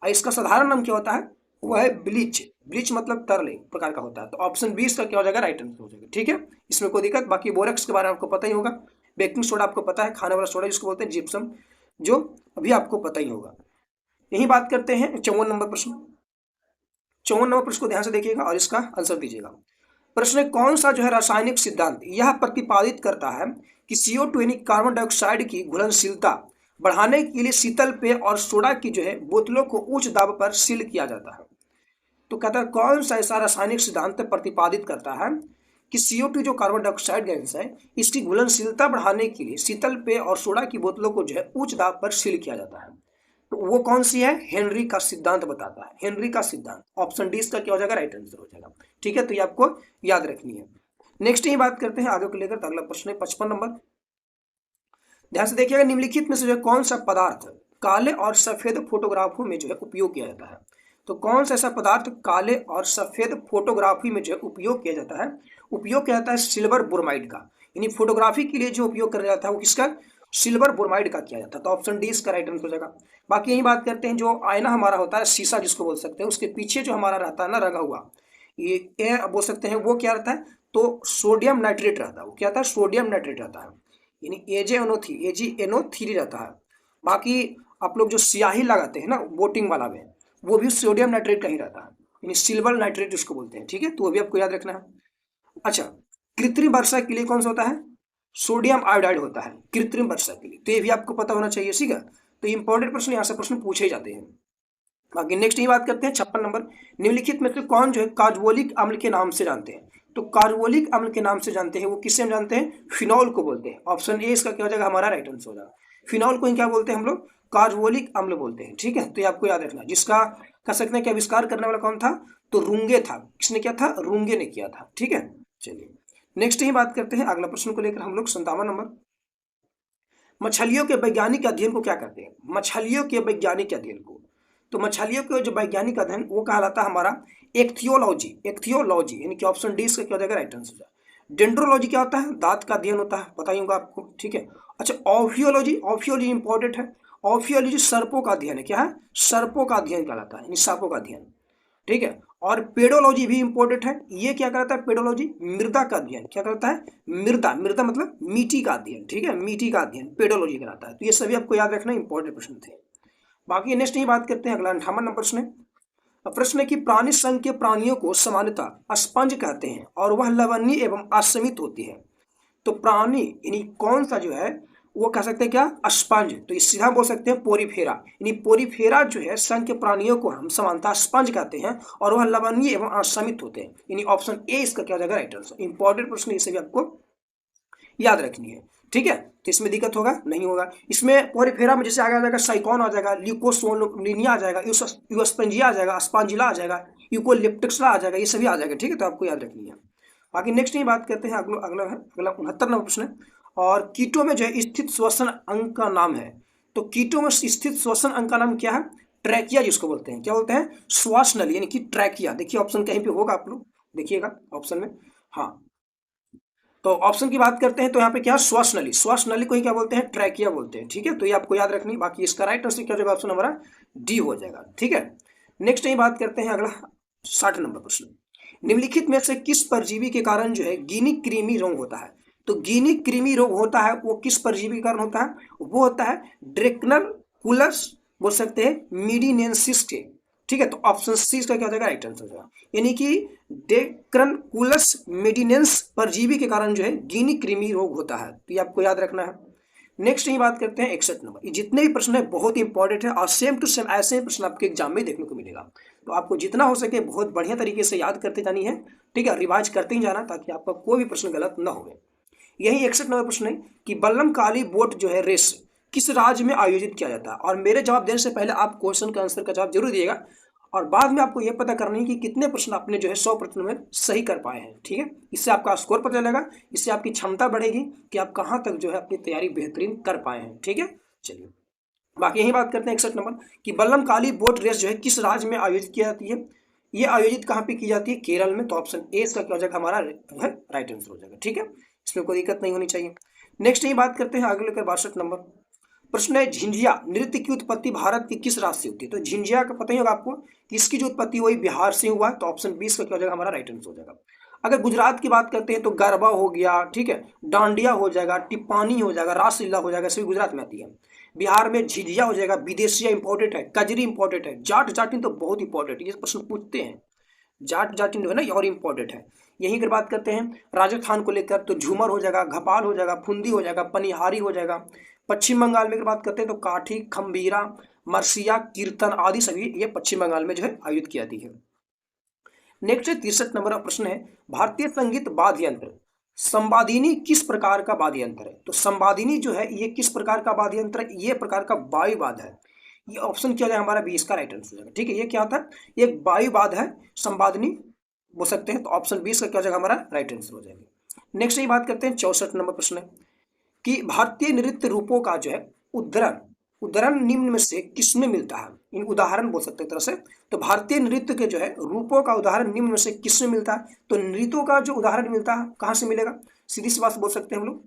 और इसका साधारण नाम क्या होता है? वो है ब्लीच। ब्लीच मतलब तरल एक प्रकार का होता है। तो ऑप्शन 20 का क्या हो जाएगा? राइट आंसर हो जाएगा। ठीक है, इसमें कोई दिक्कत? बाकी बोरेक्स के बारे में आपको पता ही होगा, बेकिंग सोडा आपको पता है, खाने वाला सोडा जिसको बोलते हैं जिप्सम, जो अभी आपको पता ही होगा। यही बात करते हैं 54 नंबर प्रश्न। 54 नंबर प्रश्न को ध्यान से देखिएगा और इसका आंसर दीजिएगा। प्रश्न है, कौन सा जो है रासायनिक सिद्धांत यह प्रतिपादित करता है कि CO2 यानी कार्बन डाइऑक्साइड की घुलनशीलता बढ़ाने के लिए शीतल पेय और सोडा की जो है बोतलों को उच्च दाब पर सील किया जाता है? तो कहता है कौन सा ऐसा रासायनिक सिद्धांत प्रतिपादित करता है कि CO2 जो कार्बन डाइऑक्साइड गैस है इसकी घुलनशीलता बढ़ाने के लिए शीतल पेय और सोडा की बोतलों को जो है उच्च दाब पर सील किया जाता है? तो वो कौन सी है? हेनरी का सिद्धांत बताता है, हेनरी का सिद्धांत। ऑप्शन डी इसका क्या हो जाएगा? राइट आंसर हो जाएगा। ठीक है, तो ये आपको याद रखनी है। नेक्स्ट ही बात करते हैं आगे को लेकर, तो अगला प्रश्न है 55 नंबर। ध्यान से देखिएगा, निम्नलिखित में से जो कौन सा पदार्थ काले और सफेद फोटोग्राफों में जो है उपयोग किया जाता है? तो कौन सा ऐसा पदार्थ काले और सफेद फोटोग्राफी में जो है उपयोग किया जाता है? उपयोग किया जाता है सिल्वर ब्रोमाइड का, यानी फोटोग्राफी के लिए जो उपयोग किया जाता है वो किसका? सिल्वर ब्रोमाइड का किया जाता है। तो ऑप्शन डी इसका राइट आंसर हो जाएगा। बाकी यही बात करते हैं, जो आईना हमारा होता है, शीशा जिसको बोल सकते हैं, उसके पीछे जो हमारा रहता है ना रंगा हुआ, ये बोल सकते हैं वो क्या रहता है? तो सोडियम नाइट्रेट रहता है। वो क्या रहता है? सोडियम नाइट्रेट रहता है, यानी AgNO3 रहता है। बाकी आप लोग जो स्याही लगाते हैं ना बोटिंग वाला में, वो भी सोडियम नाइट्रेट का ही रहता है, यानी सिल्वर नाइट्रेट उसको बोलते हैं। ठीक है, तो वो भी आपको याद रखना है। अच्छा, कृत्रिम वर्षा के लिए कौन सा होता है? सोडियम आयोडाइड होता है कृत्रिम वर्षा के लिए, तो ये भी आपको पता होना चाहिए। ठीक है, तो इंपॉर्टेंट प्रश्न, यहाँ से प्रश्न पूछे जाते हैं। बाकी नेक्स्ट ही बात करते हैं 56 नंबर। निम्नलिखित में से कौन जो है कार्बोलिक अम्ल के नाम से जानते हैं? तो कार्बोलिक अम्ल के नाम से जानते हैं वो किससे हम जानते हैं? फिनॉल को बोलते हैं। ऑप्शन ए इसका क्या हो जाएगा? हमारा राइट आंसर हो जाएगा। फिनॉल को ही क्या बोलते हैं हम लोग? कार्बोलिक अम्ल बोलते हैं। ठीक है, तो ये आपको याद रखना। जिसका कह सकते हैं कि आविष्कार करने वाला कौन था? तो रुंगे था। किसने किया था? रुंगे ने किया था। ठीक है, चलिए नेक्स्ट ही बात करते हैं अगला प्रश्न को लेकर हम लोग 57 नंबर। मछलियों के वैज्ञानिक अध्ययन को क्या कहते हैं? मछलियों के वैज्ञानिक अध्ययन को, तो मछलियों के जो वैज्ञानिक अध्ययन वो कहलाता है हमारा एक्थियोलॉजी। एक्थियोलॉजी यानी कि ऑप्शन डी इसका क्या हो जाएगा? Right answer. डेंड्रोलॉजी क्या होता है? दांत का अध्ययन होता है, पता ही होगा आपको। ठीक है, अच्छा ऑफियोलॉजी, ऑफियोलॉजी इंपॉर्टेंट है। ऑफियोलॉजी सर्पों का अध्ययन है। क्या है? सर्पों का अध्ययन कहलाता है, यानी सांपों का अध्ययन। ठीक है, और पेडोलॉजी भी इंपॉर्टेंट है। ये क्या करता है? पेडोलॉजी मृदा का अध्ययन। क्या करता है? मृदा, मृदा मतलब मिट्टी का अध्ययन। ठीक है, मिट्टी का अध्ययन पेडोलॉजी कहलाता है। तो ये सभी आपको याद रखना इंपॉर्टेंट प्रश्न थे। बाकी नेक्स्ट ही बात करते हैं अगला 58 नंबर प्रश्न है। प्रश्न है कि प्राणी संघ के प्राणियों को सामान्यतः स्पंज कहते हैं और वह लवणीय एवं असमित होती है। तो प्राणी यानी कौन सा जो है वो कह सकते हैं क्या? स्पंज। तो इस सीधा बोल सकते हैं पोरीफेरा, यानी पोरीफेरा जो है संघ के प्राणियों को हम सामान्यतः स्पंज कहते हैं और वह लवणीय एवं असमित होते हैं, यानी ऑप्शन ए इसका क्या हो जाएगा? Right answer. इंपॉर्टेंट प्रश्न, इसे भी आपको याद रखनी है। ठीक है, तो इसमें दिक्कत होगा? नहीं होगा। इसमें पोरीफेरा में जैसे आगे आ जाएगा साइकॉन आ जाएगा, ल्यूकोसोलिनिया आ जाएगा, यूस्पेंजिया आ जाएगा, स्पांजिला आ जाएगा, यूकोलिप्टिक्सला आ जाएगा, ये सभी आ जाएगा। ठीक है, तो आपको याद रखनी है। बाकी नेक्स्ट ही बात करते हैं अगला 69 नंबर प्रश्न है। और कीटों में जो है स्थित श्वसन अंग का नाम है। तो कीटों में स्थित श्वसन अंग का नाम क्या है? ट्रैकिया जिसको बोलते हैं। क्या बोलते हैं? श्वास नली यानी कि ट्रैकिया। देखिए ऑप्शन कहीं पे होगा, आप लोग देखिएगा ऑप्शन में। हाँ, तो ऑप्शन की बात करते हैं तो यहाँ पे क्या? श्वास नली। श्वास नली को ही क्या बोलते हैं? ट्रैकिया बोलते हैं। ठीक है, तो ये आपको याद रखनी। बाकी इसका राइट आंसर क्या हो जाएगा? ऑप्शन हमारा डी हो जाएगा। ठीक है, नेक्स्ट ही बात करते हैं अगला 60 नंबर प्रश्न। निम्नलिखित में से किस परजीवी के कारण जो है गिनी कृमि रोग होता है? तो गिनी कृमि रोग होता है वो किस परजीवी के कारण होता है? वो होता है ड्रेकनरकुलस बोल सकते हैं मीडिनेंसिस के। ठीक है, तो ऑप्शन सी इसका क्या हो जाएगा? राइट आंसर हो जाएगा, यानी कि डेक्रनकुलस मेडिनेंस परजीवी के कारण जो है गिनी कृमि रोग होता है। तो ये आपको याद रखना है। नेक्स्ट ही बात करते हैं 61 नंबर। ये जितने भी प्रश्न है बहुत इंपॉर्टेंट है और सेम टू सेम ऐसे ही प्रश्न आपके एग्जाम में देखने को मिलेगा। तो आपको जितना हो सके बहुत बढ़िया तरीके से याद करते जानी है। ठीक है, रिवाइज करते ही जाना ताकि आपका कोई भी प्रश्न गलत न हो। यही 61 नंबर प्रश्न है कि बल्लम काली बोट जो है रेस किस राज्य में आयोजित किया जाता है? और मेरे जवाब देने से पहले आप क्वेश्चन का आंसर का जवाब जरूर दिएगा और बाद में आपको यह पता करना है कि कितने प्रश्न आपने जो है 100 प्रश्न में सही कर पाए हैं। ठीक है, इससे आपका स्कोर पता चलेगा, इससे आपकी क्षमता बढ़ेगी कि आप कहाँ तक जो है अपनी तैयारी बेहतरीन कर पाए हैं। ठीक है, चलिए बाकी यही बात करते हैं 61 नंबर कि वल्लम काली बोट रेस जो है किस राज्य में आयोजित की जाती है। ये आयोजित कहाँ पे की जाती है, केरल में। तो ऑप्शन ए इसका क्या हो जाएगा हमारा जो है राइट आंसर हो जाएगा। ठीक है, इसमें कोई दिक्कत नहीं होनी चाहिए। नेक्स्ट यही बात करते हैं आगे लेकर 62 नंबर प्रश्न है, झिंझिया नृत्य की उत्पत्ति भारत के किस राज्य से होती है। तो झिंझिया का पता ही होगा आपको कि इसकी जो उत्पत्ति हुई बिहार से हुआ है। तो ऑप्शन 20 का क्या हो जाएगा हमारा राइट आंसर हो जाएगा। अगर गुजरात की बात करते हैं तो गरबा हो गया, ठीक है, डांडिया हो जाएगा, टिप्पानी हो जाएगा, रासलीला हो जाएगा, सभी गुजरात में आती है। बिहार में झिझिया हो जाएगा, विदेशिया इंपॉर्टेंट है, कजरी इंपॉर्टेंट है, जाट जाटिन तो बहुत इंपॉर्टेंट है, ये प्रश्न पूछते हैं। जाट जाटिन जो है ना ये और इम्पोर्टेंट है। यहीं अगर बात करते हैं राजस्थान को लेकर तो झूमर हो जाएगा, घपाल हो जाएगा, फुंदी हो जाएगा, पनिहारी हो जाएगा। पश्चिम बंगाल में अगर बात करते हैं तो काठी, खम्बीरा, मरसिया, कीर्तन आदि सभी ये पश्चिम बंगाल में जो है आयोजित की जाती है। नेक्स्ट 63 नंबर का प्रश्न है, भारतीय संगीत वाद्य यंत्र संवादिनी किस प्रकार का वाद्य यंत्र है। तो संवादिनी जो है ये किस प्रकार का वाद्य यंत्र है, ये प्रकार का वायुवाद्य है। ये ऑप्शन क्या है हमारा 20 का राइट आंसर हो जाएगा। ठीक है, ये क्या होता है, ये एक वायुवाद्य है, संवादिनी बोल सकते हैं। तो ऑप्शन 20 का क्या हो जाएगा हमारा राइट आंसर हो जाएगा। नेक्स्ट ये बात करते हैं 64 नंबर प्रश्न है कि भारतीय नृत्य रूपों का जो है उद्धरण उदाहरण निम्न में से किसमें मिलता है। इन उदाहरण बोल सकते हैं तरह से। तो भारतीय नृत्य के जो है रूपों का उदाहरण निम्न में से किसमें मिलता है। तो नृत्यों का जो उदाहरण मिलता है कहाँ से मिलेगा, सीधी सी बात बोल सकते हैं हम लोग,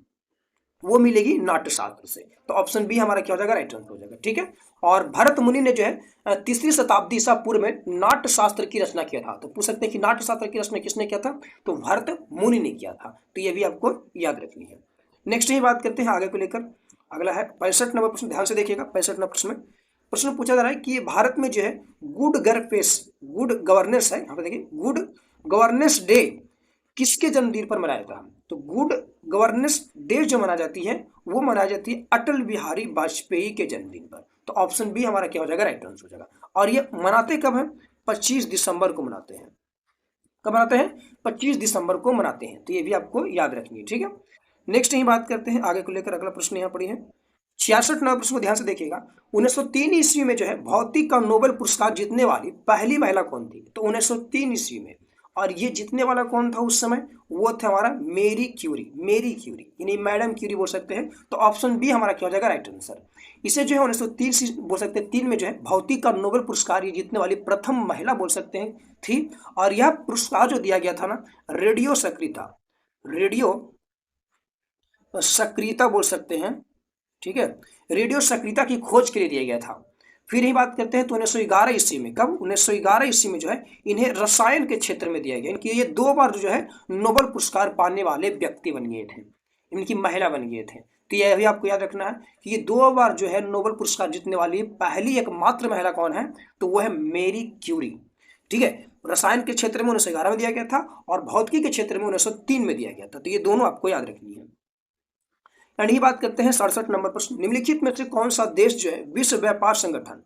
वो मिलेगी नाट्यशास्त्र से। तो ऑप्शन बी हमारा क्या हो जाएगा राइट आंसर हो जाएगा। ठीक है, और भरत मुनि ने जो है 3री शताब्दी ईसा पूर्व में नाट्यशास्त्र की रचना किया था। तो पूछ सकते हैं कि नाट्यशास्त्र की रचना किसने किया था। तो भरत मुनि ने किया था। तो ये भी आपको याद रखनी है। नेक्स्ट ही बात करते हैं आगे को लेकर। अगला है 65 नंबर प्रश्न, ध्यान से देखिएगा। 65 नंबर प्रश्न में प्रश्न पूछा जा रहा है कि भारत में जो है गुड गवर्नेंस है, यहाँ पे देखिए गुड गवर्नेंस डे किसके जन्मदिन पर मनाया जाता है। तो गुड गवर्नेंस डे जो मनाई जाती है वो मनाई जाती है अटल बिहारी वाजपेयी के जन्मदिन पर। तो ऑप्शन बी हमारा क्या हो जाएगा राइट आंसर हो जाएगा। और ये मनाते कब है, 25 दिसंबर को मनाते हैं। कब मनाते हैं, 25 दिसंबर को मनाते हैं। तो ये भी आपको याद रखनी है। ठीक है, नेक्स्ट यही बात करते हैं आगे को लेकर। अगला प्रश्न यहाँ पड़ी है 66 नंबर प्रश्न को ध्यान से देखिएगा। 1903 ईस्वी में जो है भौतिक का नोबेल पुरस्कार जीतने वाली पहली महिला कौन थी। तो 1903 ईस्वी में, और ये जीतने वाला कौन था उस समय, वो था हमारा मेरी क्यूरी यानी मैडम क्यूरी बोल सकते हैं। तो ऑप्शन बी हमारा क्या हो जाएगा राइट आंसर। इसे जो है 1903 बोल सकते हैं, 3 में जो है भौतिक का नोबेल पुरस्कार ये जीतने वाली प्रथम महिला बोल सकते हैं थी। और यह पुरस्कार जो दिया गया था ना रेडियो सक्रियता बोल सकते हैं। ठीक है, रेडियो सक्रियता की खोज के लिए दिया गया था। फिर ही बात करते हैं तो 1911 ईस्वी में, कब 1911 ईस्वी में जो है इन्हें रसायन के क्षेत्र में दिया गया। इनकी ये 2 बार जो है नोबेल पुरस्कार पाने वाले व्यक्ति बन गए थे, इनकी महिला बन गए थे। तो यह भी आपको याद रखना है कि ये 2 बार जो है नोबेल पुरस्कार जीतने वाली पहली एकमात्र महिला कौन है, तो वो है मेरी क्यूरी। ठीक है, रसायन के क्षेत्र में 1911 में दिया गया था और भौतिकी के क्षेत्र में 1903 में दिया गया था। तो ये दोनों आपको याद रखनी है। एंड ही बात करते हैं 67 नंबर प्रश्न, निम्नलिखित में से कौन सा देश जो है विश्व व्यापार संगठन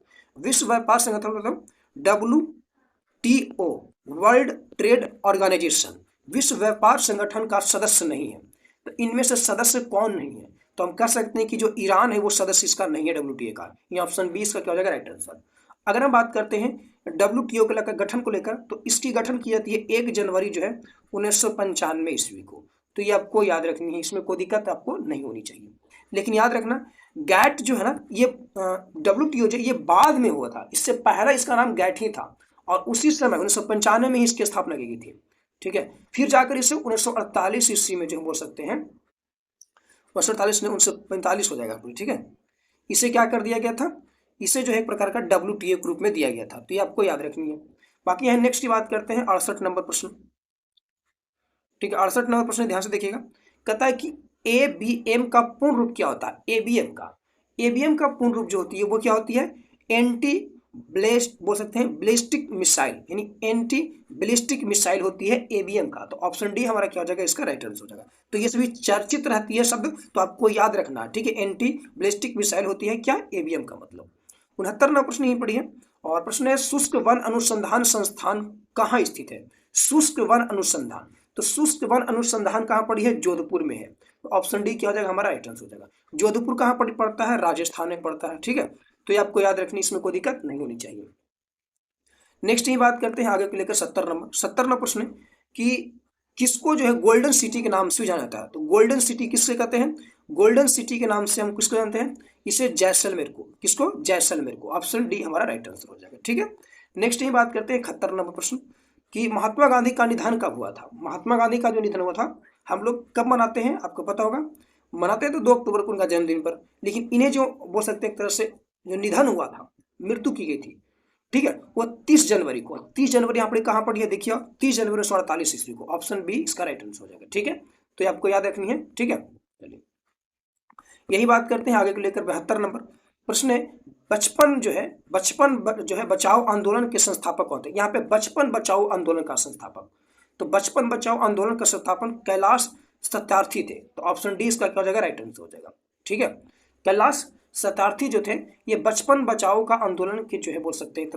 मतलब WTO वर्ल्ड ट्रेड ऑर्गेनाइजेशन विश्व व्यापार संगठन का सदस्य नहीं है। तो इनमें से सदस्य कौन नहीं है। तो हम कह सकते हैं कि जो ईरान है वो सदस्य इसका नहीं है WTO का। ये ऑप्शन 20 का क्या हो जाएगा राइट आंसर। अगर हम बात करते हैं WTO के लेकर गठन को लेकर, तो इसकी गठन की जाती है 1 जनवरी जो है 1995 ईस्वी को। तो ये आपको याद रखनी है, इसमें कोई दिक्कत आपको नहीं होनी चाहिए। लेकिन याद रखना गैट जो है ना ये WTO जो ये बाद में हुआ था, इससे पहला इसका नाम गैट ही था और उसी समय 1995 में ही इसकी स्थापना की गई थी। ठीक है, फिर जाकर इसे 1948 ईस्वी में जो हम बोल सकते हैं 1948 ने 1945 हो जाएगा। ठीक है, इसे क्या कर दिया गया था, इसे जो है एक प्रकार का WTO के रूप में दिया गया था। तो ये आपको याद रखनी है। बाकी यहाँ नेक्स्ट की बात करते हैं 68 नंबर प्रश्न। ठीक है, 68 नंबर प्रश्न ध्यान से देखिएगा। कहता है कि ABM का पूर्ण रूप क्या होता है। ABM का पूर्ण रूप जो होती है वो क्या होती है, एंटी ब्लेस्ट बोल सकते हैं ब्लिस्टिक मिसाइल, यानी एंटी ब्लिस्टिक मिसाइल होती है ABM का। तो ऑप्शन डी हमारा क्या हो जाएगा, इसका राइट आंसर हो जाएगा। तो ये सभी चर्चित रहती है शब्द, तो आपको याद रखना है। ठीक है, एंटी ब्लिस्टिक मिसाइल होती है क्या, ABM का मतलब। 69 नंबर प्रश्न यही पढ़ी है और प्रश्न है शुष्क वन अनुसंधान संस्थान कहाँ स्थित है। शुष्क वन अनुसंधान, तो शुष्क वन अनुसंधान कहाँ पड़ी है, जोधपुर में है। तो ऑप्शन डी क्या हो जाएगा हमारा राइट आंसर हो जाएगा। जोधपुर कहाँ पड़ता है, राजस्थान में पड़ता है। ठीक है, तो ये आपको याद रखनी, इसमें कोई दिक्कत नहीं होनी चाहिए। नेक्स्ट ही बात करते हैं आगे को लेकर 70 नंबर प्रश्न कि किसको जो है गोल्डन सिटी के नाम से जाना जाता है। तो गोल्डन सिटी किससे कहते हैं, गोल्डन सिटी के नाम से हम किसको जानते हैं, इसे जैसलमेर को, किसको, जैसलमेर को। ऑप्शन डी हमारा राइट आंसर हो जाएगा। ठीक है, नेक्स्ट ही बात करते हैं 71 नंबर प्रश्न कि महात्मा गांधी का निधन कब हुआ था। महात्मा गांधी का जो निधन हुआ था हम लोग कब मनाते हैं, आपको पता होगा। मनाते हैं तो 2 अक्टूबर को उनका जन्मदिन पर, लेकिन इन्हें जो बोल सकते हैं एक तरह से जो निधन हुआ था, मृत्यु की गई थी, ठीक है, वो 30 जनवरी को। 30 जनवरी यहाँ पर कहाँ पड़ी है, देखिए 30 जनवरी 1948 ईस्वी को। ऑप्शन बी इसका राइट आंसर हो जाएगा। ठीक है, तो ये आपको याद रखनी है। ठीक है, चलिए यही बात करते हैं आगे को लेकर 72 नंबर प्रश्न है। बचपन जो है बचाओ आंदोलन के संस्थापक कौन थे। यहाँ पे बचपन बचाओ आंदोलन का संस्थापक, तो बचपन बचाओ आंदोलन का संस्थापन कैलाश सत्यार्थी थे। तो ऑप्शन डी इसका क्या हो जाएगा, राइट आंसर हो जाएगा। ठीक है, कैलाश सत्यार्थी जो थे ये बचपन बचाओ का आंदोलन के जो है बोल सकते हैं एक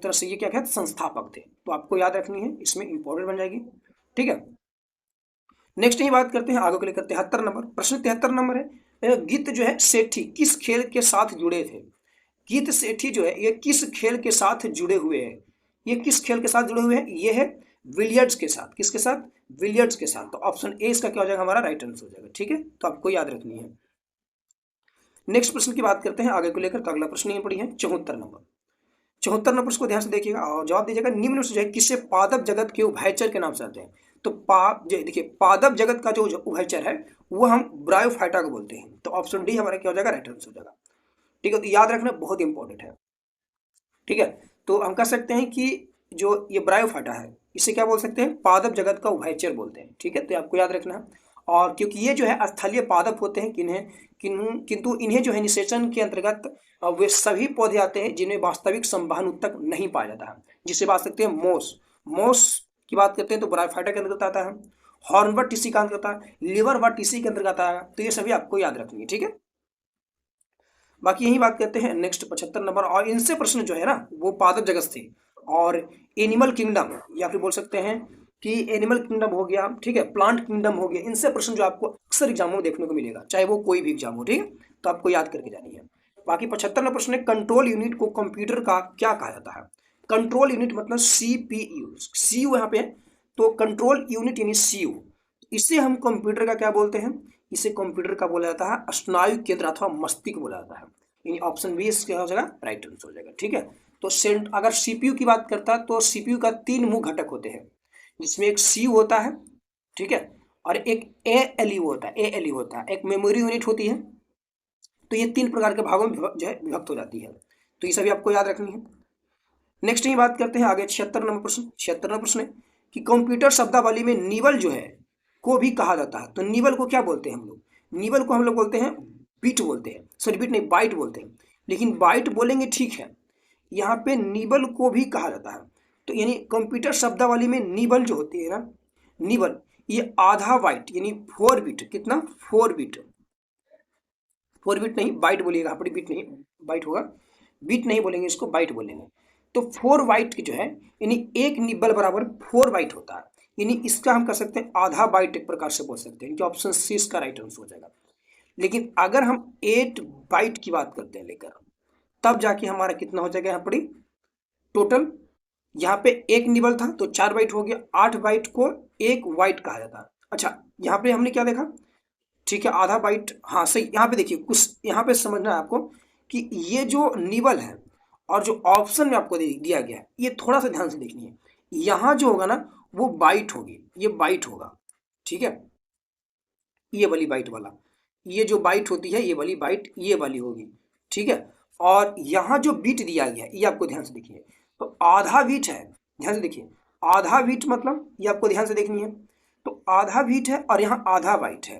तरह से ये क्या कहते संस्थापक थे। तो आपको याद रखनी है, इसमें इंपॉर्टेंट बन जाएगी। ठीक है, नेक्स्ट ही बात करते हैं आगे को लेकर 73 नंबर प्रश्न। 73 नंबर है गीत जो है सेठी किस खेल के साथ जुड़े थे। गीत सेठी जो है ये किस खेल के साथ जुड़े हुए हैं, ये किस खेल के साथ जुड़े हुए हैं, ये है विलियर्ड्स के साथ। किसके साथ, विलियर्ड्स के साथ। तो ऑप्शन ए इसका क्या हो जाएगा, हमारा राइट आंसर हो जाएगा। ठीक है, तो आपको याद रखनी है। नेक्स्ट प्रश्न की बात करते हैं आगे को लेकर, तो अगला प्रश्न ये पड़ी है 74 नंबर। 74 नंबर प्रश्न को ध्यान से देखिएगा और जवाब दीजिएगा। निम्न से जो है किसे पादप जगत के उभयचर के नाम से आते हैं। तो देखिए पादप जगत का जो उभयचर है वो हम ब्रायोफाइटा को बोलते हैं। तो ऑप्शन डी हमारा क्या हो जाएगा, राइट आंसर हो जाएगा। ठीक है, तो याद रखना बहुत इंपॉर्टेंट है। ठीक है, तो हम कह सकते हैं कि जो ये ब्रायोफाइटा है इसे क्या बोल सकते हैं, पादप जगत का उभयचर बोलते हैं। ठीक है, तो आपको याद रखना है। और क्योंकि ये जो है स्थलीय पादप होते हैं किंतु इन्हें जो है निषेचन के अंतर्गत वे सभी पौधे आते हैं जिनमें वास्तविक संवहन ऊतक नहीं पाया जाता है, जिसे बात सकते हैं मोस की बात करते हैं तो ब्रायोफाइटा के अंतर्गत आता है। हॉर्नवर्ट टीसी का अंतर्गत आता है, लिवरवर्ट टीसी के अंतर्गत आता है। तो ये सभी आपको याद रखनी है। ठीक है, बाकी यही बात करते हैं नेक्स्ट 75 नंबर। और इनसे प्रश्न जो है ना वो पादप जगत थे और एनिमल किंगडम या फिर बोल सकते हैं कि एनिमल किंगडम हो गया, ठीक है, प्लांट किंगडम हो गया। इनसे प्रश्न जो आपको अक्सर एग्जामों में देखने को मिलेगा, चाहे वो कोई भी एग्जाम हो। ठीक है, तो आपको याद करके जानी है। बाकी 75 नंबर प्रश्न है कंट्रोल यूनिट को कंप्यूटर का क्या कहा जाता है। कंट्रोल यूनिट मतलब सीपीयू यहाँ पे है, तो कंट्रोल यूनिट यानी सीयू, इसे हम कंप्यूटर का क्या बोलते हैं, इसे कंप्यूटर का बोला जाता है स्नायु केंद्र अथवा मस्तिष्क बोला जाता है। यानी ऑप्शन बी इसका हो जाएगा, राइट आंसर हो जाएगा। ठीक है, तो अगर सीपीयू की बात करता है तो सीपीयू का 3 मुख्य घटक होते हैं, जिसमें एक सीयू होता है, ठीक है, और एक एएलयू होता है, एक मेमोरी यूनिट होती है। तो ये 3 प्रकार के भागों में जो है विभक्त हो जाती है। तो ये सभी आपको याद रखनी है। नेक्स्ट ही बात करते हैं आगे 76 नंबर प्रश्न। 76 नंबर प्रश्न है कि कंप्यूटर शब्दावली में निबल जो है को भी कहा जाता है। तो निबल को क्या बोलते हैं हम लोग, निबल को हम लोग बोलते हैं बिट बोलते हैं, सॉरी बिट नहीं बाइट बोलते हैं, लेकिन बाइट बोलेंगे ठीक है, यहाँ पे निबल को भी कहा जाता है। तो यानी कंप्यूटर शब्दावली में निबल जो होती है ना, निबल ये आधा बाइट यानी 4 बिट, कितना 4 बिट, 4 बिट नहीं बाइट बोलिएगा, यहाँ पर बिट नहीं बाइट होगा, बिट नहीं बोलेंगे इसको, बाइट बोलेंगे। तो 4 बाइट की जो है यानी एक निबल बराबर 4 बाइट होता है, यानी इसका हम कह सकते हैं आधा बाइट एक प्रकार से बोल सकते हैं कि ऑप्शन सी इसका राइट आंसर हो जाएगा। लेकिन अगर हम 8 बाइट की बात करते हैं लेकर, तब जाके हमारा कितना हो जाएगा यहाँ पर टोटल। यहाँ पे एक निबल था तो 4 बाइट हो गया, 8 बाइट को एक बाइट कहा जाता है। अच्छा यहाँ पे हमने क्या देखा, ठीक है आधा बाइट, हाँ सही। यहाँ पे देखिए कुछ यहाँ पे समझना है आपको कि ये जो निबल है और जो ऑप्शन में आपको दिया गया है ये थोड़ा सा ध्यान से देखनी है। यहाँ जो होगा ना वो बाइट होगी, ये बाइट होगा, ठीक है, ये वाली बाइट वाला, ये जो बाइट होती है ये वाली बाइट ये वाली होगी, ठीक है। और यहाँ जो बीट दिया गया है ये आपको ध्यान से देखिए, तो आधा बीट है, ध्यान से देखिए आधा बीट मतलब ये आपको ध्यान से देखनी है। तो आधा बीट है और यहाँ आधा बाइट है,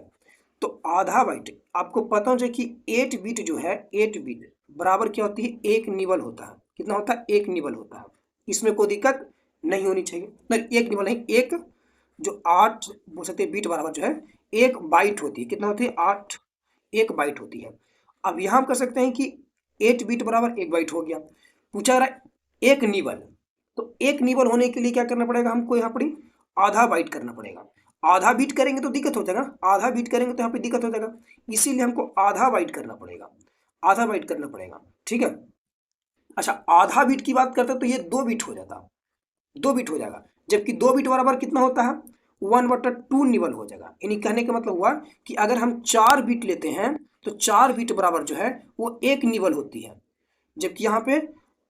तो आधा बाइट आपको पता हो जाए कि 8 बीट जो है 8 बीट बराबर क्या होती है, एक निबल होता है। कितना होता है, एक निबल होता है। इसमें कोई दिक्कत नहीं होनी चाहिए, नहीं एक निबल नहीं, एक जो 8 बोल सकते हैं बीट बराबर जो है एक बाइट होती है। कितना होती है, 8 एक बाइट होती है। अब यहाँ हम कर सकते हैं कि 8 बीट बराबर एक बाइट हो गया। पूछा रहा है एक निबल, तो एक निबल होने के लिए क्या करना पड़ेगा हमको, यहाँ पर आधा बाइट करना पड़ेगा। आधा बीट करेंगे तो दिक्कत हो जाएगा, आधा बीट करेंगे तो यहाँ पे दिक्कत हो जाएगा, इसीलिए हमको आधा बाइट करना पड़ेगा, आधा बाइट करना पड़ेगा, ठीक है। अच्छा आधा बीट की बात करते हैं तो ये 2 बीट हो जाता, 2 बीट हो जाएगा, जबकि 2 बीट बराबर कितना होता है 1/2 निबल हो जाएगा। यानी कहने का मतलब हुआ कि अगर हम 4 बीट लेते हैं तो 4 बीट बराबर जो है वो 1 निबल होती है, जबकि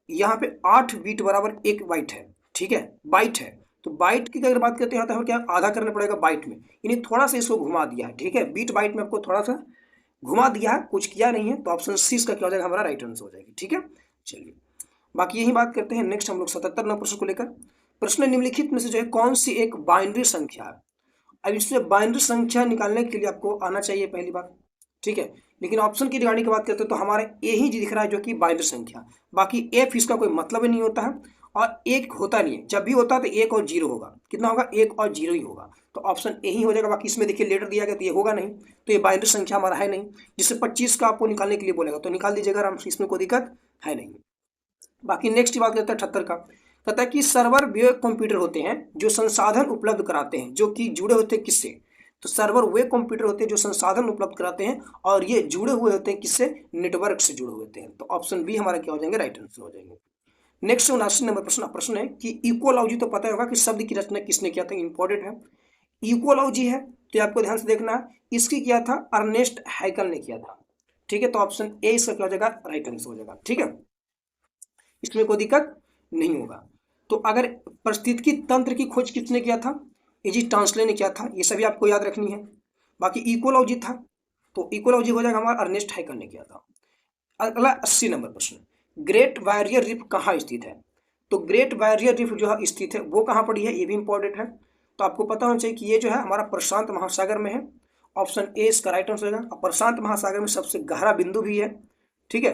यहाँ पे 8 बीट बराबर 1 बाइट है। ठीक है, बाइट है। तो बाइट की अगर बात करते हैं तो हमें क्या आधा करना पड़ेगा बाइट में, यानी थोड़ा सा इसको घुमा दिया है। ठीक है, बीट बाइट में आपको थोड़ा सा घुमा दिया है, कुछ किया नहीं है। तो ऑप्शन सी इसका क्या हो जाएगा, हमारा राइट आंसर हो जाएगी। ठीक है, चलिए बाकी यही बात करते हैं। नेक्स्ट हम लोग 77 नंबर प्रश्न को लेकर। प्रश्न निम्नलिखित में से जो है कौन सी एक बाइनरी संख्या है। अब इसमें बाइनरी संख्या निकालने के लिए आपको आना चाहिए पहली बात। ठीक है, लेकिन ऑप्शन की रिगार्डिंग की बात करते हैं तो हमारे ए ही दिख रहा है जो कि बाइनरी संख्या, बाकी एफ इसका कोई मतलब ही नहीं होता है और एक होता नहीं है। जब भी होता है तो 1 और 0 होगा। कितना होगा, 1 और 0 ही होगा। तो ऑप्शन ए ही हो जाएगा। बाकी इसमें देखिए लेटर दिया गया तो ये होगा नहीं, तो ये बाइनरी संख्या हमारा है नहीं। जिससे 25 का आपको निकालने के लिए बोलेगा तो निकाल दीजिएगा आराम से, इसमें कोई दिक्कत है नहीं। बाकी नेक्स्ट बात करते हैं 78 का। कहता है कि सर्वर वे कंप्यूटर होते हैं जो संसाधन उपलब्ध कराते हैं, जो कि जुड़े होते हैं किससे। तो सर्वर वे कंप्यूटर होते हैं जो संसाधन उपलब्ध कराते हैं और ये जुड़े हुए होते हैं किससे, नेटवर्क से जुड़े हुए होते हैं। तो ऑप्शन बी हमारा क्या हो जाएंगे, राइट आंसर हो जाएंगे। नेक्स्ट 79 नंबर प्रश्न है कि इक्वलॉजी, तो पता होगा कि शब्द की रचना किसने किया था, इंपॉर्टेंट है। इक्वलॉजी है तो आपको ध्यान से देखना है, इसकी किया था अर्नेस्ट हैकल ने किया था। ठीक है, तो ऑप्शन ए इसका क्या हो जाएगा, राइट आंसर हो जाएगा। ठीक है, इसमें कोई दिक्कत नहीं होगा। तो अगर पारिस्थितिकी तंत्र की खोज किसने किया था, एजी टांसले ने किया था। ये सभी आपको याद रखनी है। बाकी इकोलॉजी था तो इकोलॉजी हो जाएगा हमारा अर्नेस्ट हैकल ने किया था। अगला 80 नंबर प्रश्न, ग्रेट बैरियर रीफ कहाँ स्थित है। तो ग्रेट बैरियर रीफ जो है स्थित है वो कहाँ पड़ी है, ये भी इंपॉर्टेंट है। तो आपको पता होना चाहिए कि ये जो है हमारा प्रशांत महासागर में है। ऑप्शन ए इसका राइट आंसर होगा। और प्रशांत महासागर में सबसे गहरा बिंदु भी है। ठीक है,